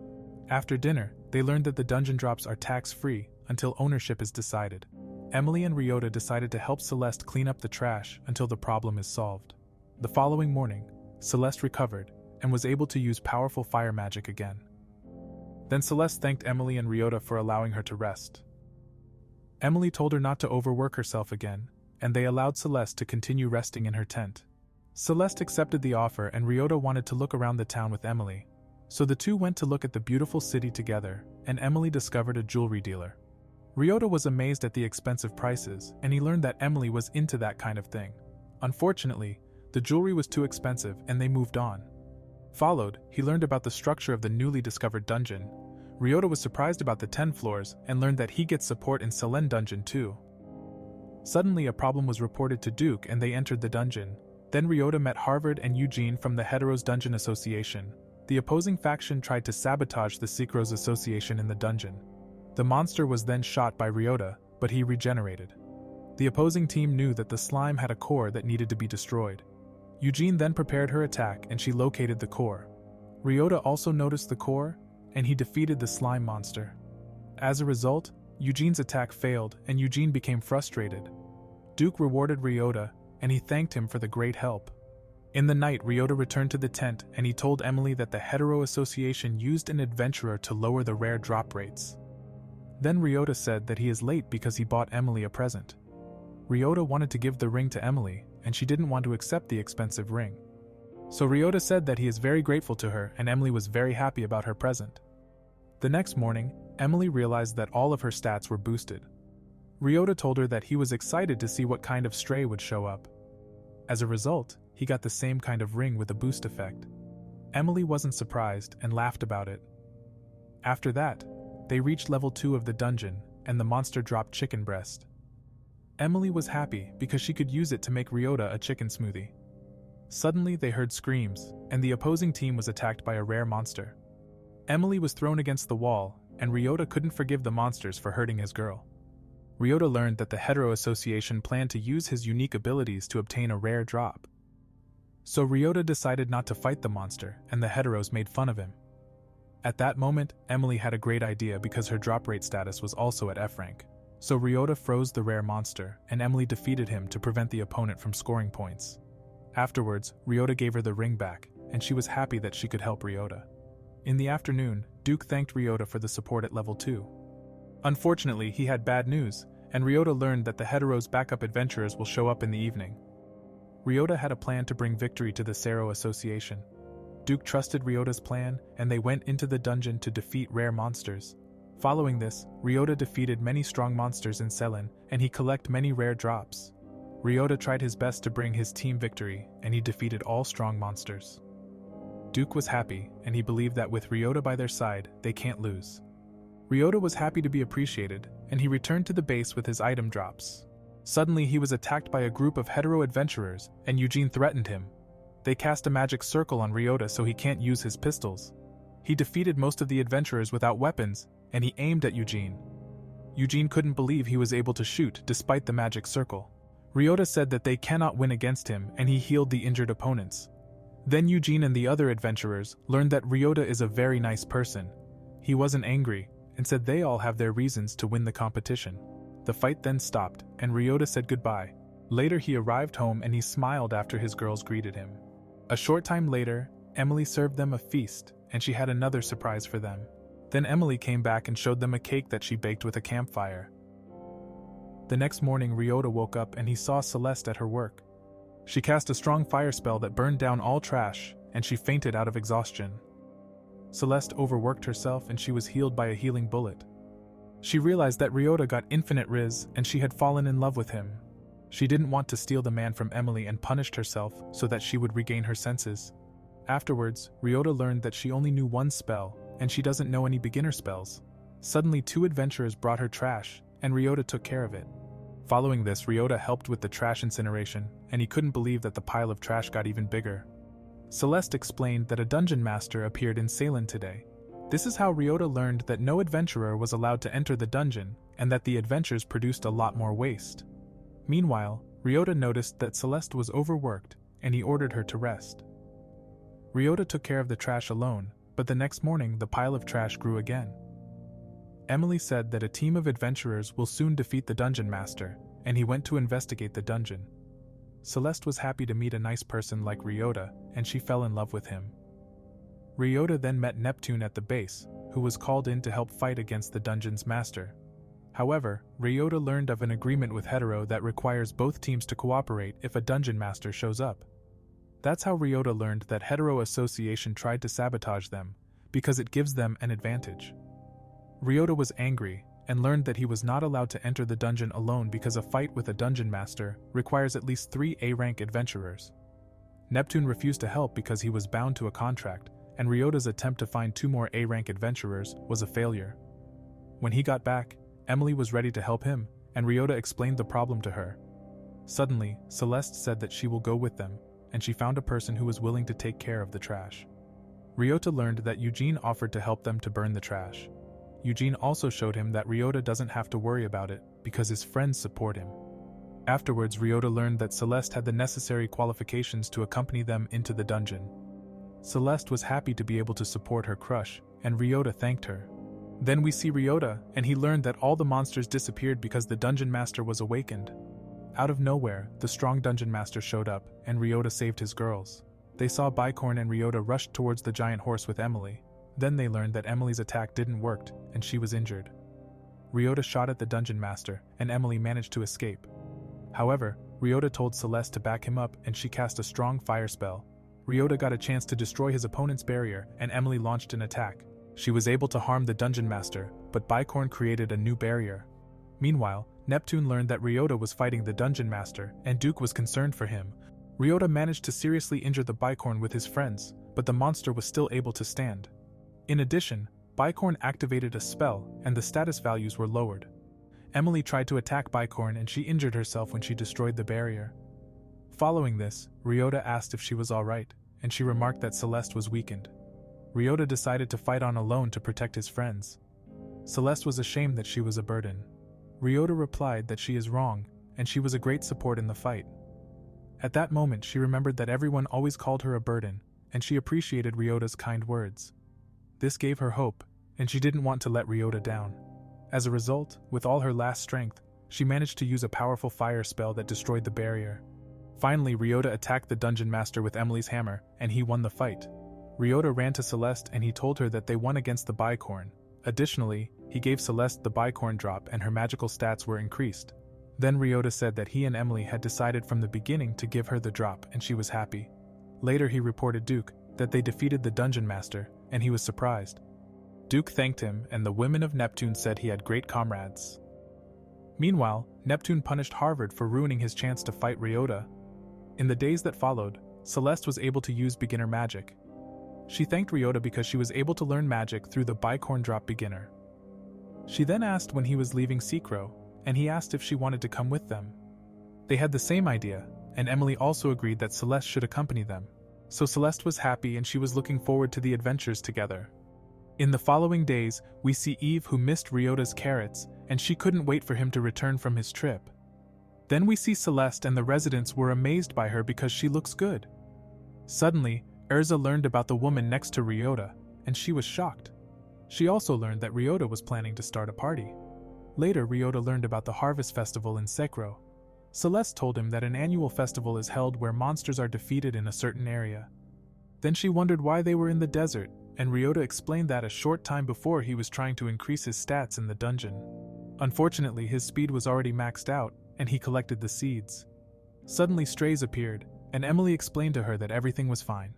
After dinner, they learned that the dungeon drops are tax-free until ownership is decided. Emily and Ryota decided to help Celeste clean up the trash until the problem is solved. The following morning, Celeste recovered and was able to use powerful fire magic again. Then Celeste thanked Emily and Ryota for allowing her to rest. Emily told her not to overwork herself again, and they allowed Celeste to continue resting in her tent. Celeste accepted the offer, and Ryota wanted to look around the town with Emily. So the two went to look at the beautiful city together, and Emily discovered a jewelry dealer. Ryota was amazed at the expensive prices, and he learned that Emily was into that kind of thing. Unfortunately, the jewelry was too expensive, and they moved on. Followed, he learned about the structure of the newly discovered dungeon. Ryota was surprised about the 10 floors and learned that he gets support in Celeste dungeon too. Suddenly a problem was reported to Duke, and they entered the dungeon. Then Ryota met Harvard and Eugene from the Heteros Dungeon Association. The opposing faction tried to sabotage the Secros Association in the dungeon. The monster was then shot by Ryota, but he regenerated. The opposing team knew that the slime had a core that needed to be destroyed. Eugene then prepared her attack, and she located the core. Ryota also noticed the core, and he defeated the slime monster. As a result, Eugene's attack failed, and Eugene became frustrated. Duke rewarded Ryota, and he thanked him for the great help. In the night, Ryota returned to the tent, and he told Emily that the Hetero Association used an adventurer to lower the rare drop rates. Then Ryota said that he is late because he bought Emily a present. Ryota wanted to give the ring to Emily, and she didn't want to accept the expensive ring. So Ryota said that he is very grateful to her, and Emily was very happy about her present. The next morning, Emily realized that all of her stats were boosted. Ryota told her that he was excited to see what kind of stray would show up. As a result, he got the same kind of ring with a boost effect. Emily wasn't surprised and laughed about it. After that, they reached level 2 of the dungeon, and the monster dropped chicken breast. Emily was happy because she could use it to make Ryota a chicken smoothie. Suddenly they heard screams, and the opposing team was attacked by a rare monster. Emily was thrown against the wall, and Ryota couldn't forgive the monsters for hurting his girl. Ryota learned that the Hetero Association planned to use his unique abilities to obtain a rare drop. So Ryota decided not to fight the monster, and the Heteros made fun of him. At that moment, Emily had a great idea because her drop rate status was also at F rank. So Ryota froze the rare monster, and Emily defeated him to prevent the opponent from scoring points. Afterwards, Ryota gave her the ring back, and she was happy that she could help Ryota. In the afternoon, Duke thanked Ryota for the support at level 2. Unfortunately, he had bad news, and Ryota learned that the Heteros' backup adventurers will show up in the evening. Ryota had a plan to bring victory to the Sero Association. Duke trusted Ryota's plan, and they went into the dungeon to defeat rare monsters. Following this, Ryota defeated many strong monsters in Celeste, and he collected many rare drops. Ryota tried his best to bring his team victory, and he defeated all strong monsters. Duke was happy, and he believed that with Ryota by their side, they can't lose. Ryota was happy to be appreciated, and he returned to the base with his item drops. Suddenly he was attacked by a group of hetero adventurers, and Eugene threatened him. They cast a magic circle on Ryota so he can't use his pistols. He defeated most of the adventurers without weapons, and he aimed at Eugene. Eugene couldn't believe he was able to shoot despite the magic circle. Ryota said that they cannot win against him, and he healed the injured opponents. Then Eugene and the other adventurers learned that Ryota is a very nice person. He wasn't angry, and said they all have their reasons to win the competition. The fight then stopped, and Ryota said goodbye. Later he arrived home and he smiled after his girls greeted him. A short time later, Emily served them a feast, and she had another surprise for them. Then Emily came back and showed them a cake that she baked with a campfire. The next morning, Ryota woke up and he saw Celeste at her work. She cast a strong fire spell that burned down all trash, and she fainted out of exhaustion. Celeste overworked herself and she was healed by a healing bullet. She realized that Ryota got infinite riz and she had fallen in love with him. She didn't want to steal the man from Emily and punished herself so that she would regain her senses. Afterwards, Ryota learned that she only knew one spell, and she doesn't know any beginner spells. Suddenly 2 adventurers brought her trash, and Ryota took care of it. Following this, Ryota helped with the trash incineration, and he couldn't believe that the pile of trash got even bigger. Celeste explained that a dungeon master appeared in Ceylon today. This is how Ryota learned that no adventurer was allowed to enter the dungeon, and that the adventures produced a lot more waste. Meanwhile, Ryota noticed that Celeste was overworked, and he ordered her to rest. Ryota took care of the trash alone, but the next morning the pile of trash grew again. Emily said that a team of adventurers will soon defeat the dungeon master, and he went to investigate the dungeon. Celeste was happy to meet a nice person like Ryota, and she fell in love with him. Ryota then met Neptune at the base, who was called in to help fight against the dungeon's master. However, Ryota learned of an agreement with Hetero that requires both teams to cooperate if a dungeon master shows up. That's how Ryota learned that Hetero Association tried to sabotage them, because it gives them an advantage. Ryota was angry, and learned that he was not allowed to enter the dungeon alone because a fight with a dungeon master requires at least 3 A-rank adventurers. Neptune refused to help because he was bound to a contract, and Ryota's attempt to find 2 more A-rank adventurers was a failure. When he got back, Emily was ready to help him, and Ryota explained the problem to her. Suddenly, Celeste said that she will go with them, and she found a person who was willing to take care of the trash. Ryota learned that Eugene offered to help them to burn the trash. Eugene also showed him that Ryota doesn't have to worry about it because his friends support him. Afterwards, Ryota learned that Celeste had the necessary qualifications to accompany them into the dungeon. Celeste was happy to be able to support her crush, and Ryota thanked her. Then we see Ryota, and he learned that all the monsters disappeared because the dungeon master was awakened. Out of nowhere, the strong dungeon master showed up, and Ryota saved his girls. They saw Bicorn and Ryota rushed towards the giant horse with Emily. Then they learned that Emily's attack didn't work, and she was injured. Ryota shot at the dungeon master, and Emily managed to escape. However, Ryota told Celeste to back him up, and she cast a strong fire spell. Ryota got a chance to destroy his opponent's barrier, and Emily launched an attack. She was able to harm the dungeon master, but Bicorn created a new barrier. Meanwhile, Neptune learned that Ryota was fighting the dungeon master, and Duke was concerned for him. Ryota managed to seriously injure the Bicorn with his friends, but the monster was still able to stand. In addition, Bicorn activated a spell, and the status values were lowered. Emily tried to attack Bicorn and she injured herself when she destroyed the barrier. Following this, Ryota asked if she was alright, and she remarked that Celeste was weakened. Ryota decided to fight on alone to protect his friends. Celeste was ashamed that she was a burden. Ryota replied that she is wrong, and she was a great support in the fight. At that moment, she remembered that everyone always called her a burden, and she appreciated Ryota's kind words. This gave her hope, and she didn't want to let Ryota down. As a result, with all her last strength, she managed to use a powerful fire spell that destroyed the barrier. Finally, Ryota attacked the dungeon master with Emily's hammer, and he won the fight. Ryota ran to Celeste and he told her that they won against the Bicorn. Additionally, he gave Celeste the Bicorn drop and her magical stats were increased. Then Ryota said that he and Emily had decided from the beginning to give her the drop and she was happy. Later he reported Duke that they defeated the dungeon master, and he was surprised. Duke thanked him, and the women of Neptune said he had great comrades. Meanwhile, Neptune punished Harvard for ruining his chance to fight Ryota. In the days that followed, Celeste was able to use beginner magic. She thanked Ryota because she was able to learn magic through the Bicorn drop beginner. She then asked when he was leaving Secro, and he asked if she wanted to come with them. They had the same idea, and Emily also agreed that Celeste should accompany them. So Celeste was happy and she was looking forward to the adventures together. In the following days, we see Eve who missed Ryota's carrots, and she couldn't wait for him to return from his trip. Then we see Celeste and the residents were amazed by her because she looks good. Suddenly, Erza learned about the woman next to Ryota, and she was shocked. She also learned that Ryota was planning to start a party. Later, Ryota learned about the Harvest Festival in Sekro. Celeste told him that an annual festival is held where monsters are defeated in a certain area. Then she wondered why they were in the desert, and Ryota explained that a short time before he was trying to increase his stats in the dungeon. Unfortunately, his speed was already maxed out, and he collected the seeds. Suddenly strays appeared, and Emily explained to her that everything was fine.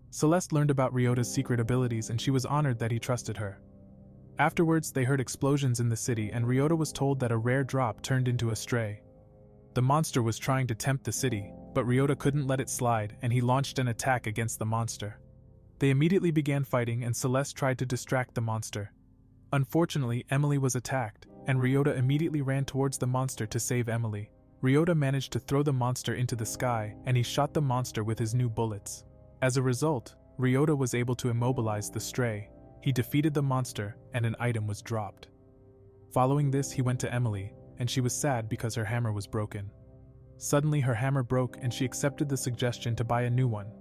Celeste learned about Ryota's secret abilities and she was honored that he trusted her. Afterwards, they heard explosions in the city and Ryota was told that a rare drop turned into a stray. The monster was trying to tempt the city, but Ryota couldn't let it slide and he launched an attack against the monster. They immediately began fighting and Celeste tried to distract the monster. Unfortunately, Emily was attacked, and Ryota immediately ran towards the monster to save Emily. Ryota managed to throw the monster into the sky and he shot the monster with his new bullets. As a result, Ryota was able to immobilize the stray. He defeated the monster and an item was dropped. Following this, he went to Emily, and she was sad because her hammer was broken. Suddenly her hammer broke and she accepted the suggestion to buy a new one.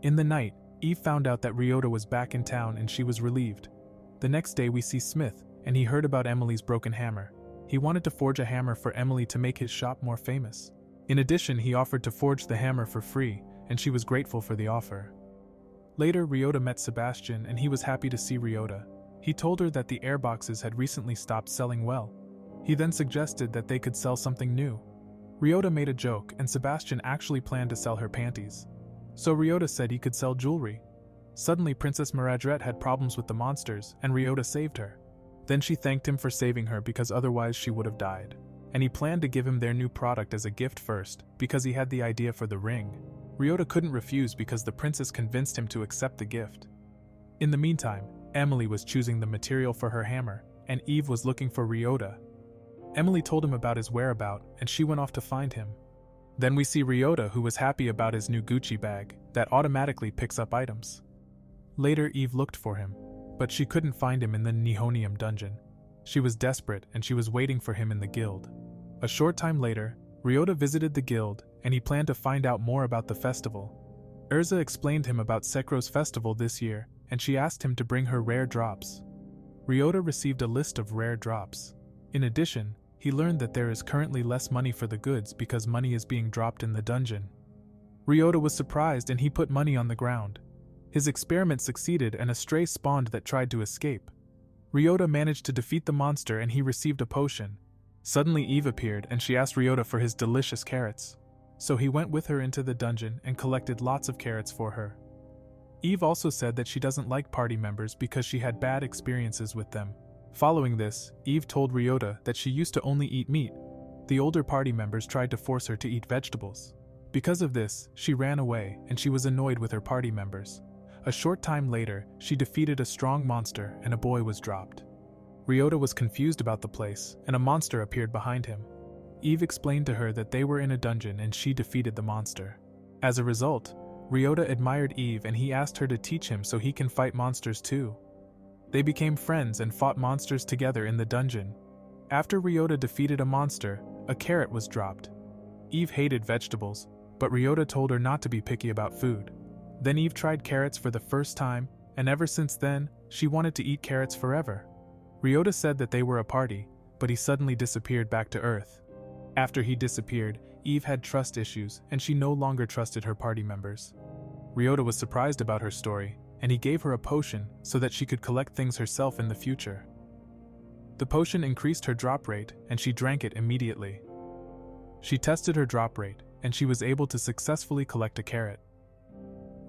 In the night, Eve found out that Ryota was back in town and she was relieved. The next day we see Smith, and he heard about Emily's broken hammer. He wanted to forge a hammer for Emily to make his shop more famous. In addition, he offered to forge the hammer for free, and she was grateful for the offer. Later, Ryota met Sebastian and he was happy to see Ryota. He told her that the airboxes had recently stopped selling well. He then suggested that they could sell something new. Ryota made a joke and Sebastian actually planned to sell her panties. So Ryota said he could sell jewelry. Suddenly Princess Margaret had problems with the monsters and Ryota saved her. Then she thanked him for saving her because otherwise she would have died. And he planned to give him their new product as a gift first, because he had the idea for the ring. Ryota couldn't refuse because the princess convinced him to accept the gift. In the meantime, Emily was choosing the material for her hammer, and Eve was looking for Ryota. Emily told him about his whereabouts, and she went off to find him. Then we see Ryota, who was happy about his new Gucci bag that automatically picks up items. Later, Eve looked for him, but she couldn't find him in the Nihonium dungeon. She was desperate and she was waiting for him in the guild. A short time later, Ryota visited the guild and he planned to find out more about the festival. Urza explained him about Sekro's festival this year and she asked him to bring her rare drops. Ryota received a list of rare drops. In addition, he learned that there is currently less money for the goods because money is being dropped in the dungeon. Ryota was surprised and he put money on the ground. His experiment succeeded and a stray spawned that tried to escape. Ryota managed to defeat the monster and he received a potion. Suddenly Eve appeared and she asked Ryota for his delicious carrots. So he went with her into the dungeon and collected lots of carrots for her. Eve also said that she doesn't like party members because she had bad experiences with them. Following this, Eve told Ryota that she used to only eat meat. The older party members tried to force her to eat vegetables. Because of this, she ran away and she was annoyed with her party members. A short time later, she defeated a strong monster and a boy was dropped. Ryota was confused about the place, and a monster appeared behind him. Eve explained to her that they were in a dungeon and she defeated the monster. As a result, Ryota admired Eve and he asked her to teach him so he can fight monsters too. They became friends and fought monsters together in the dungeon. After Ryota defeated a monster, a carrot was dropped. Eve hated vegetables, but Ryota told her not to be picky about food. Then Eve tried carrots for the first time, and ever since then, she wanted to eat carrots forever. Ryota said that they were a party, but he suddenly disappeared back to Earth. After he disappeared, Eve had trust issues, and she no longer trusted her party members. Ryota was surprised about her story, and he gave her a potion so that she could collect things herself in the future. The potion increased her drop rate, and she drank it immediately. She tested her drop rate, and she was able to successfully collect a carrot.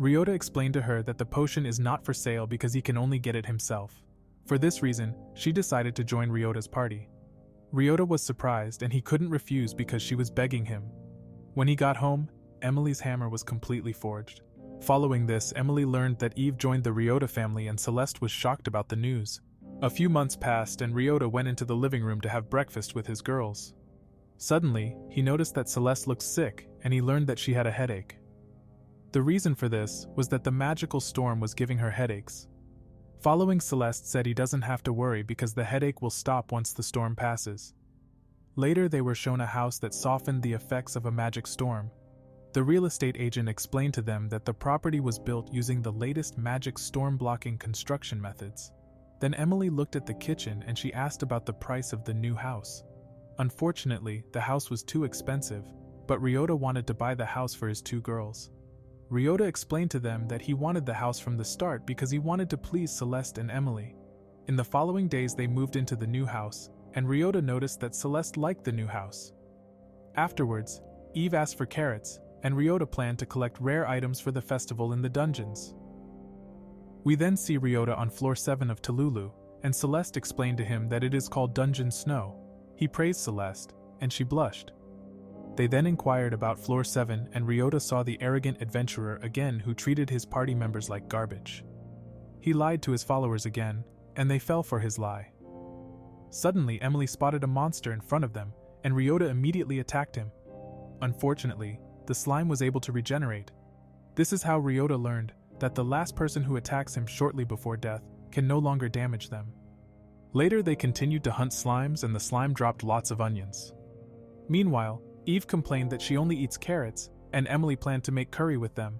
Ryota explained to her that the potion is not for sale because he can only get it himself. For this reason, she decided to join Ryota's party. Ryota was surprised and he couldn't refuse because she was begging him. When he got home, Emily's hammer was completely forged. Following this, Emily learned that Eve joined the Ryota family and Celeste was shocked about the news. A few months passed and Ryota went into the living room to have breakfast with his girls. Suddenly, he noticed that Celeste looked sick and he learned that she had a headache. The reason for this was that the magical storm was giving her headaches. Following, Celeste said he doesn't have to worry because the headache will stop once the storm passes. Later they were shown a house that softened the effects of a magic storm. The real estate agent explained to them that the property was built using the latest magic storm-blocking construction methods. Then Emily looked at the kitchen and she asked about the price of the new house. Unfortunately, the house was too expensive, but Ryota wanted to buy the house for his two girls. Ryota explained to them that he wanted the house from the start because he wanted to please Celeste and Emily. In the following days they moved into the new house, and Ryota noticed that Celeste liked the new house. Afterwards, Eve asked for carrots, and Ryota planned to collect rare items for the festival in the dungeons. We then see Ryota on floor 7 of Tululu, and Celeste explained to him that it is called Dungeon Snow. He praised Celeste, and she blushed. They then inquired about floor 7, and Ryota saw the arrogant adventurer again who treated his party members like garbage. He lied to his followers again, and they fell for his lie. Suddenly, Emily spotted a monster in front of them, and Ryota immediately attacked him. Unfortunately, the slime was able to regenerate. This is how Ryota learned that the last person who attacks him shortly before death can no longer damage them. Later they continued to hunt slimes, and the slime dropped lots of onions. Meanwhile, Eve complained that she only eats carrots, and Emily planned to make curry with them.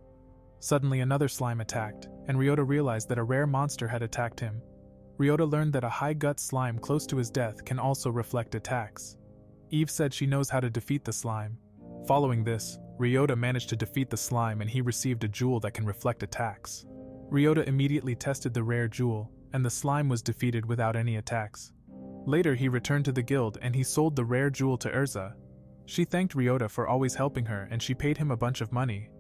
Suddenly another slime attacked, and Ryota realized that a rare monster had attacked him. Ryota learned that a high-gut slime close to his death can also reflect attacks. Eve said she knows how to defeat the slime. Following this, Ryota managed to defeat the slime, and he received a jewel that can reflect attacks. Ryota immediately tested the rare jewel, and the slime was defeated without any attacks. Later he returned to the guild and he sold the rare jewel to Urza. She thanked Ryota for always helping her, and she paid him a bunch of money.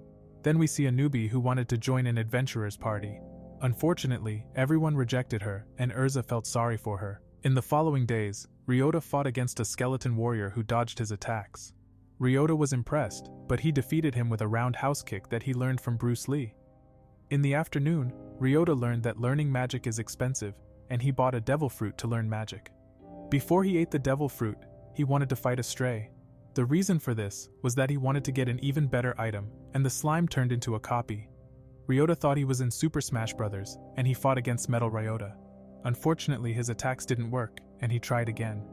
Then we see a newbie who wanted to join an adventurer's party. Unfortunately, everyone rejected her, and Urza felt sorry for her. In the following days, Ryota fought against a skeleton warrior who dodged his attacks. Ryota was impressed, but he defeated him with a roundhouse kick that he learned from Bruce Lee. In the afternoon, Ryota learned that learning magic is expensive, and he bought a devil fruit to learn magic. Before he ate the devil fruit, he wanted to fight a stray. The reason for this was that he wanted to get an even better item, and the slime turned into a copy. Ryota thought he was in Super Smash Bros., and he fought against Metal Ryota. Unfortunately, his attacks didn't work, and he tried again.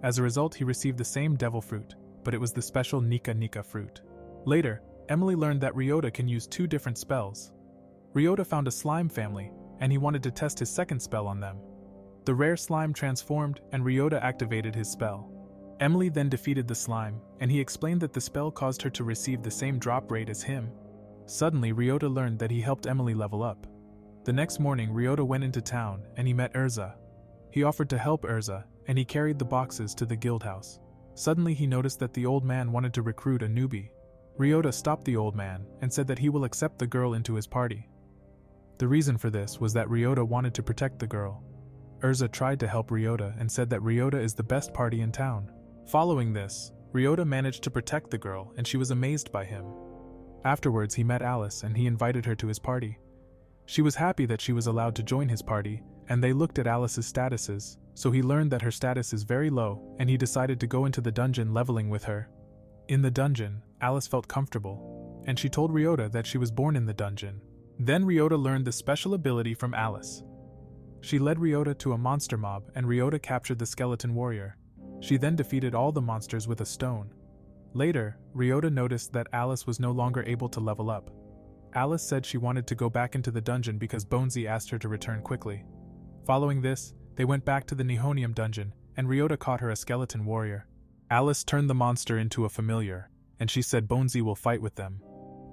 As a result, he received the same devil fruit, but it was the special Nika fruit. Later, Emily learned that Ryota can use 2 different spells. Ryota found a slime family, and he wanted to test his second spell on them. The rare slime transformed, and Ryota activated his spell. Emily then defeated the slime, and he explained that the spell caused her to receive the same drop rate as him. Suddenly, Ryota learned that he helped Emily level up. The next morning, Ryota went into town, and he met Urza. He offered to help Urza, and he carried the boxes to the guild house. Suddenly, he noticed that the old man wanted to recruit a newbie. Ryota stopped the old man, and said that he will accept the girl into his party. The reason for this was that Ryota wanted to protect the girl. Urza tried to help Ryota and said that Ryota is the best party in town. Following this, Ryota managed to protect the girl, and she was amazed by him. Afterwards, he met Alice, and he invited her to his party. She was happy that she was allowed to join his party, and they looked at Alice's statuses, so he learned that her status is very low, and he decided to go into the dungeon leveling with her. In the dungeon, Alice felt comfortable, and she told Ryota that she was born in the dungeon. Then Ryota learned the special ability from Alice. She led Ryota to a monster mob, and Ryota captured the skeleton warrior. She then defeated all the monsters with a stone. Later, Ryota noticed that Alice was no longer able to level up. Alice said she wanted to go back into the dungeon because Bonesy asked her to return quickly. Following this, they went back to the Nihonium dungeon, and Ryota caught her a skeleton warrior. Alice turned the monster into a familiar, and she said Bonesy will fight with them.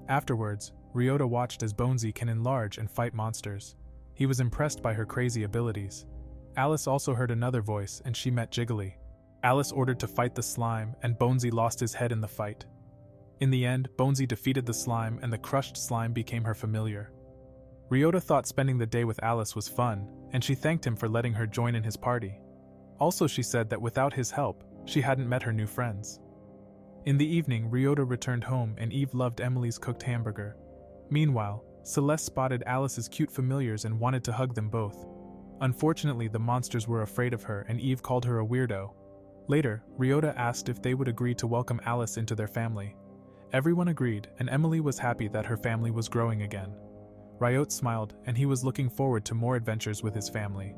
Afterwards, Ryota watched as Bonesy can enlarge and fight monsters. He was impressed by her crazy abilities. Alice also heard another voice, and she met Jiggly. Alice ordered to fight the slime, and Bonesy lost his head in the fight. In the end, Bonesy defeated the slime, and the crushed slime became her familiar. Ryota thought spending the day with Alice was fun, and she thanked him for letting her join in his party. Also, she said that without his help, she hadn't met her new friends. In the evening, Ryota returned home, and Eve loved Emily's cooked hamburger. Meanwhile, Celeste spotted Alice's cute familiars and wanted to hug them both. Unfortunately, the monsters were afraid of her, and Eve called her a weirdo. Later, Ryota asked if they would agree to welcome Alice into their family. Everyone agreed, and Emily was happy that her family was growing again. Ryota smiled, and he was looking forward to more adventures with his family.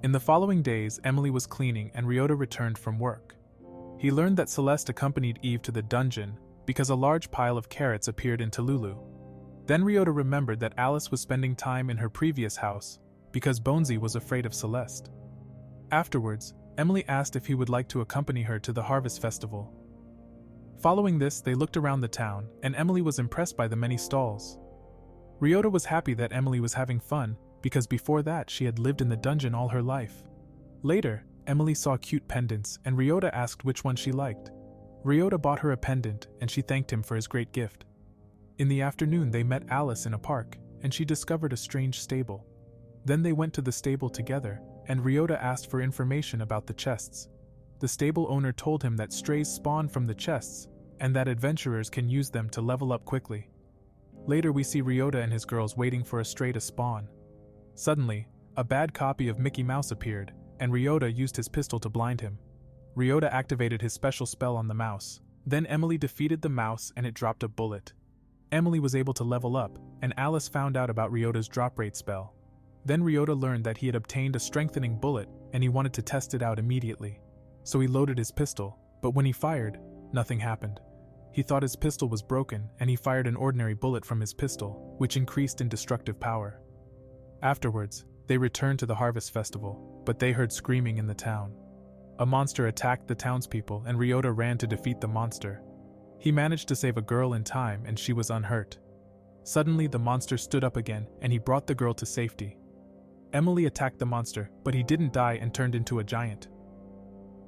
In the following days, Emily was cleaning, and Ryota returned from work. He learned that Celeste accompanied Eve to the dungeon because a large pile of carrots appeared in Tululu. Then Ryota remembered that Alice was spending time in her previous house because Bonesy was afraid of Celeste. Afterwards, Emily asked if he would like to accompany her to the harvest festival. Following this, they looked around the town, and Emily was impressed by the many stalls. Ryota was happy that Emily was having fun, because before that she had lived in the dungeon all her life. Later, Emily saw cute pendants and Ryota asked which one she liked. Ryota bought her a pendant and she thanked him for his great gift. In the afternoon they met Alice in a park, and she discovered a strange stable. Then they went to the stable together, and Ryota asked for information about the chests. The stable owner told him that strays spawn from the chests, and that adventurers can use them to level up quickly. Later we see Ryota and his girls waiting for a stray to spawn. Suddenly, a bad copy of Mickey Mouse appeared, and Ryota used his pistol to blind him. Ryota activated his special spell on the mouse. Then Emily defeated the mouse and it dropped a bullet. Emily was able to level up, and Alice found out about Ryota's drop rate spell. Then Ryota learned that he had obtained a strengthening bullet, and he wanted to test it out immediately. So he loaded his pistol, but when he fired, nothing happened. He thought his pistol was broken, and he fired an ordinary bullet from his pistol, which increased in destructive power. Afterwards, they returned to the Harvest Festival, but they heard screaming in the town. A monster attacked the townspeople, and Ryota ran to defeat the monster. He managed to save a girl in time, and she was unhurt. Suddenly, the monster stood up again, and he brought the girl to safety. Emily attacked the monster, but he didn't die and turned into a giant.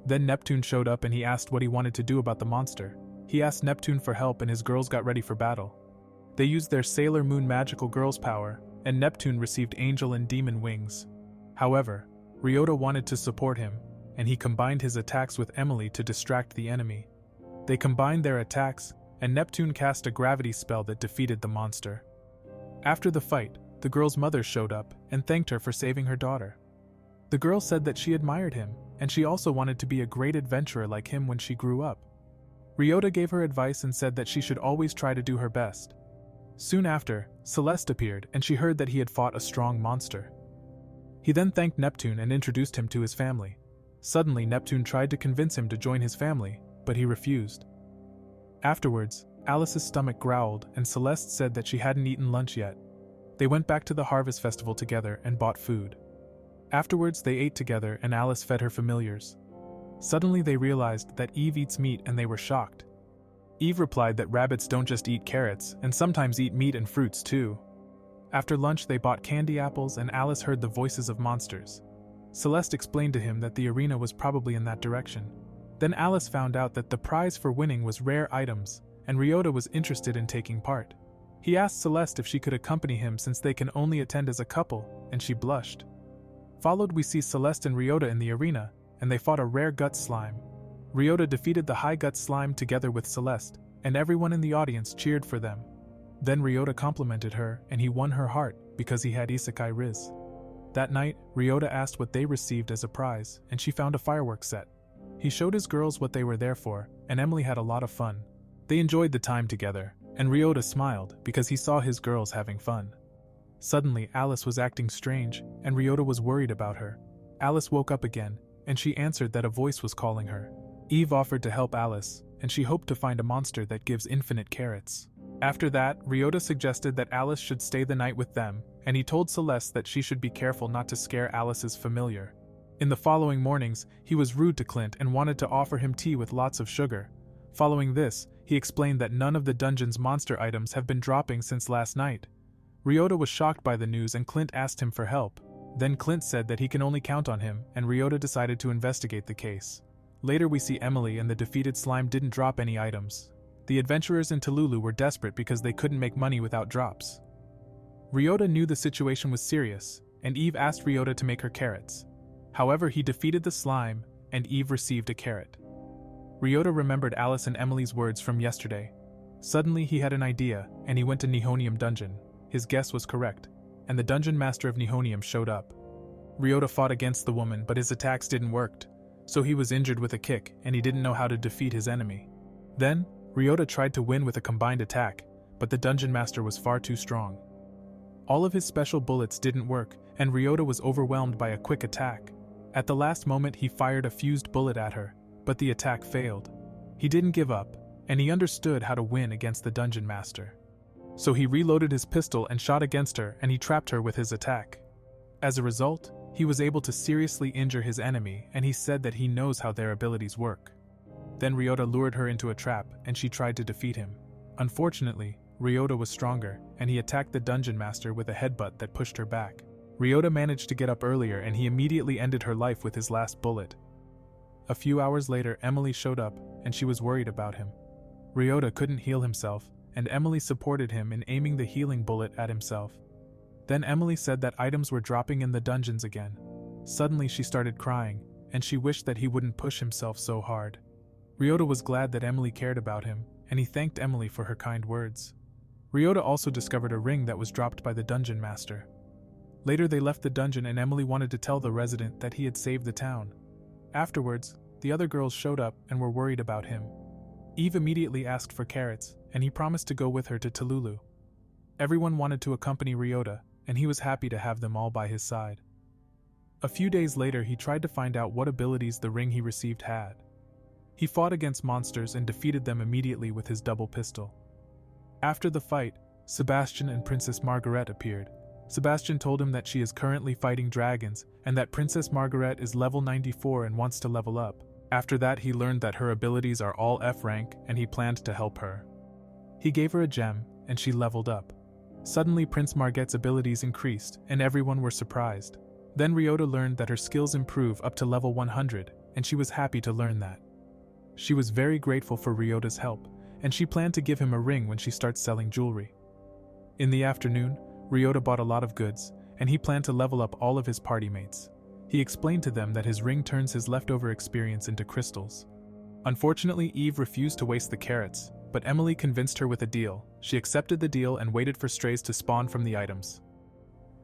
Then Neptune showed up and he asked what he wanted to do about the monster. He asked Neptune for help and his girls got ready for battle. They used their Sailor Moon magical girl's power, and Neptune received angel and demon wings. However, Ryota wanted to support him, and he combined his attacks with Emily to distract the enemy. They combined their attacks, and Neptune cast a gravity spell that defeated the monster. After the fight, the girl's mother showed up and thanked her for saving her daughter. The girl said that she admired him, and she also wanted to be a great adventurer like him when she grew up. Ryota gave her advice and said that she should always try to do her best. Soon after, Celeste appeared and she heard that he had fought a strong monster. He then thanked Neptune and introduced him to his family. Suddenly, Neptune tried to convince him to join his family, but he refused. Afterwards, Alice's stomach growled and Celeste said that she hadn't eaten lunch yet. They went back to the Harvest Festival together and bought food. Afterwards, they ate together and Alice fed her familiars. Suddenly they realized that Eve eats meat and they were shocked. Eve replied that rabbits don't just eat carrots and sometimes eat meat and fruits too. After lunch they bought candy apples and Alice heard the voices of monsters. Celeste explained to him that the arena was probably in that direction. Then Alice found out that the prize for winning was rare items, and Ryota was interested in taking part. He asked Celeste if she could accompany him since they can only attend as a couple, and she blushed. Followed we see Celeste and Ryota in the arena, and they fought a rare gut slime. Ryota defeated the high gut slime together with Celeste, and everyone in the audience cheered for them. Then Ryota complimented her, and he won her heart because he had Isekai Riz. That night, Ryota asked what they received as a prize, and she found a fireworks set. He showed his girls what they were there for, and Emily had a lot of fun. They enjoyed the time together, and Ryota smiled because he saw his girls having fun. Suddenly, Alice was acting strange, and Ryota was worried about her. Alice woke up again, and she answered that a voice was calling her. Eve offered to help Alice, and she hoped to find a monster that gives infinite carrots. After that, Ryota suggested that Alice should stay the night with them, and he told Celeste that she should be careful not to scare Alice's familiar. In the following mornings, he was rude to Clint and wanted to offer him tea with lots of sugar. Following this, he explained that none of the dungeon's monster items have been dropping since last night. Ryota was shocked by the news and Clint asked him for help. Then Clint said that he can only count on him, and Ryota decided to investigate the case. Later we see Emily and the defeated slime didn't drop any items. The adventurers in Tululu were desperate because they couldn't make money without drops. Ryota knew the situation was serious, and Eve asked Ryota to make her carrots. However, he defeated the slime, and Eve received a carrot. Ryota remembered Alice and Emily's words from yesterday. Suddenly he had an idea, and he went to Nihonium Dungeon. His guess was correct, and the dungeon master of Nihonium showed up. Ryota fought against the woman, but his attacks didn't work, so he was injured with a kick, and he didn't know how to defeat his enemy. Then, Ryota tried to win with a combined attack, but the dungeon master was far too strong. All of his special bullets didn't work, and Ryota was overwhelmed by a quick attack. At the last moment he fired a fused bullet at her, but the attack failed. He didn't give up, and he understood how to win against the dungeon master. So he reloaded his pistol and shot against her, and he trapped her with his attack. As a result, he was able to seriously injure his enemy, and he said that he knows how their abilities work. Then Ryota lured her into a trap, and she tried to defeat him. Unfortunately, Ryota was stronger, and he attacked the dungeon master with a headbutt that pushed her back. Ryota managed to get up earlier and he immediately ended her life with his last bullet. A few hours later, Emily showed up, and she was worried about him. Ryota couldn't heal himself, and Emily supported him in aiming the healing bullet at himself. Then Emily said that items were dropping in the dungeons again. Suddenly she started crying, and she wished that he wouldn't push himself so hard. Ryota was glad that Emily cared about him, and he thanked Emily for her kind words. Ryota also discovered a ring that was dropped by the dungeon master. Later they left the dungeon and Emily wanted to tell the resident that he had saved the town. Afterwards, the other girls showed up and were worried about him. Eve immediately asked for carrots, and he promised to go with her to Tululu. Everyone wanted to accompany Ryota, and he was happy to have them all by his side. A few days later he tried to find out what abilities the ring he received had. He fought against monsters and defeated them immediately with his double pistol. After the fight, Sebastian and Princess Margaret appeared. Sebastian told him that she is currently fighting dragons, and that Princess Margaret is level 94 and wants to level up. After that he learned that her abilities are all F rank and he planned to help her. He gave her a gem, and she leveled up. Suddenly Prince Margaret's abilities increased, and everyone were surprised. Then Ryota learned that her skills improve up to level 100, and she was happy to learn that. She was very grateful for Ryota's help, and she planned to give him a ring when she starts selling jewelry. In the afternoon, Ryota bought a lot of goods, and he planned to level up all of his party mates. He explained to them that his ring turns his leftover experience into crystals. Unfortunately, Eve refused to waste the carrots, but Emily convinced her with a deal. She accepted the deal and waited for strays to spawn from the items.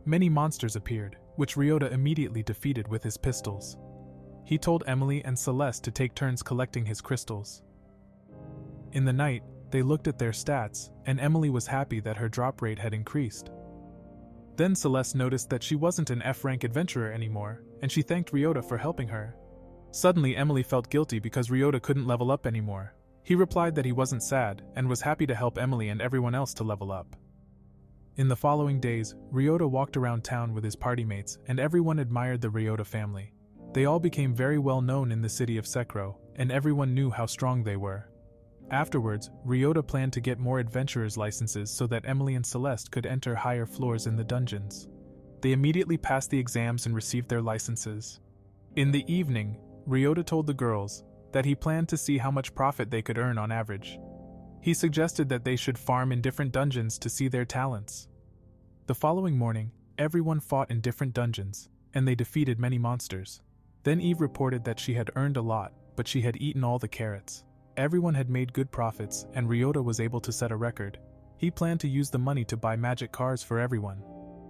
Many monsters appeared, which Ryota immediately defeated with his pistols. He told Emily and Celeste to take turns collecting his crystals. In the night, they looked at their stats, and Emily was happy that her drop rate had increased. Then Celeste noticed that she wasn't an F-rank adventurer anymore, and she thanked Ryota for helping her. Suddenly Emily felt guilty because Ryota couldn't level up anymore. He replied that he wasn't sad, and was happy to help Emily and everyone else to level up. In the following days, Ryota walked around town with his party mates, and everyone admired the Ryota family. They all became very well known in the city of Sekro, and everyone knew how strong they were. Afterwards, Ryota planned to get more adventurers' licenses so that Emily and Celeste could enter higher floors in the dungeons. They immediately passed the exams and received their licenses. In the evening, Ryota told the girls that he planned to see how much profit they could earn on average. He suggested that they should farm in different dungeons to see their talents. The following morning, everyone fought in different dungeons, and they defeated many monsters. Then Eve reported that she had earned a lot, but she had eaten all the carrots. Everyone had made good profits, and Ryota was able to set a record. He planned to use the money to buy magic cars for everyone.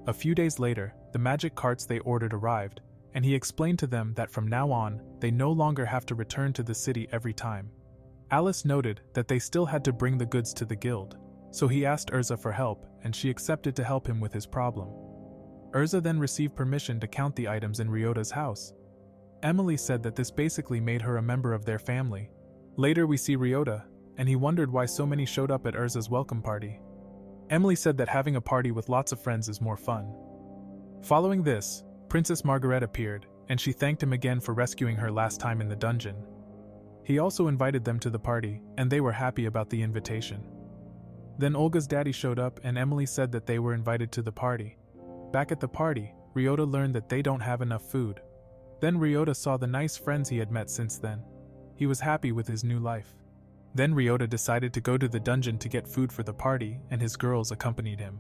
A few days later, the magic carts they ordered arrived, and he explained to them that from now on, they no longer have to return to the city every time. Alice noted that they still had to bring the goods to the guild, so he asked Urza for help, and she accepted to help him with his problem. Urza then received permission to count the items in Ryota's house. Emily said that this basically made her a member of their family. Later we see Ryota, and he wondered why so many showed up at Urza's welcome party. Emily said that having a party with lots of friends is more fun. Following this, Princess Margaret appeared, and she thanked him again for rescuing her last time in the dungeon. He also invited them to the party, and they were happy about the invitation. Then Olga's daddy showed up and Emily said that they were invited to the party. Back at the party, Ryota learned that they don't have enough food. Then Ryota saw the nice friends he had met since then. He was happy with his new life. Then Ryota decided to go to the dungeon to get food for the party, and his girls accompanied him.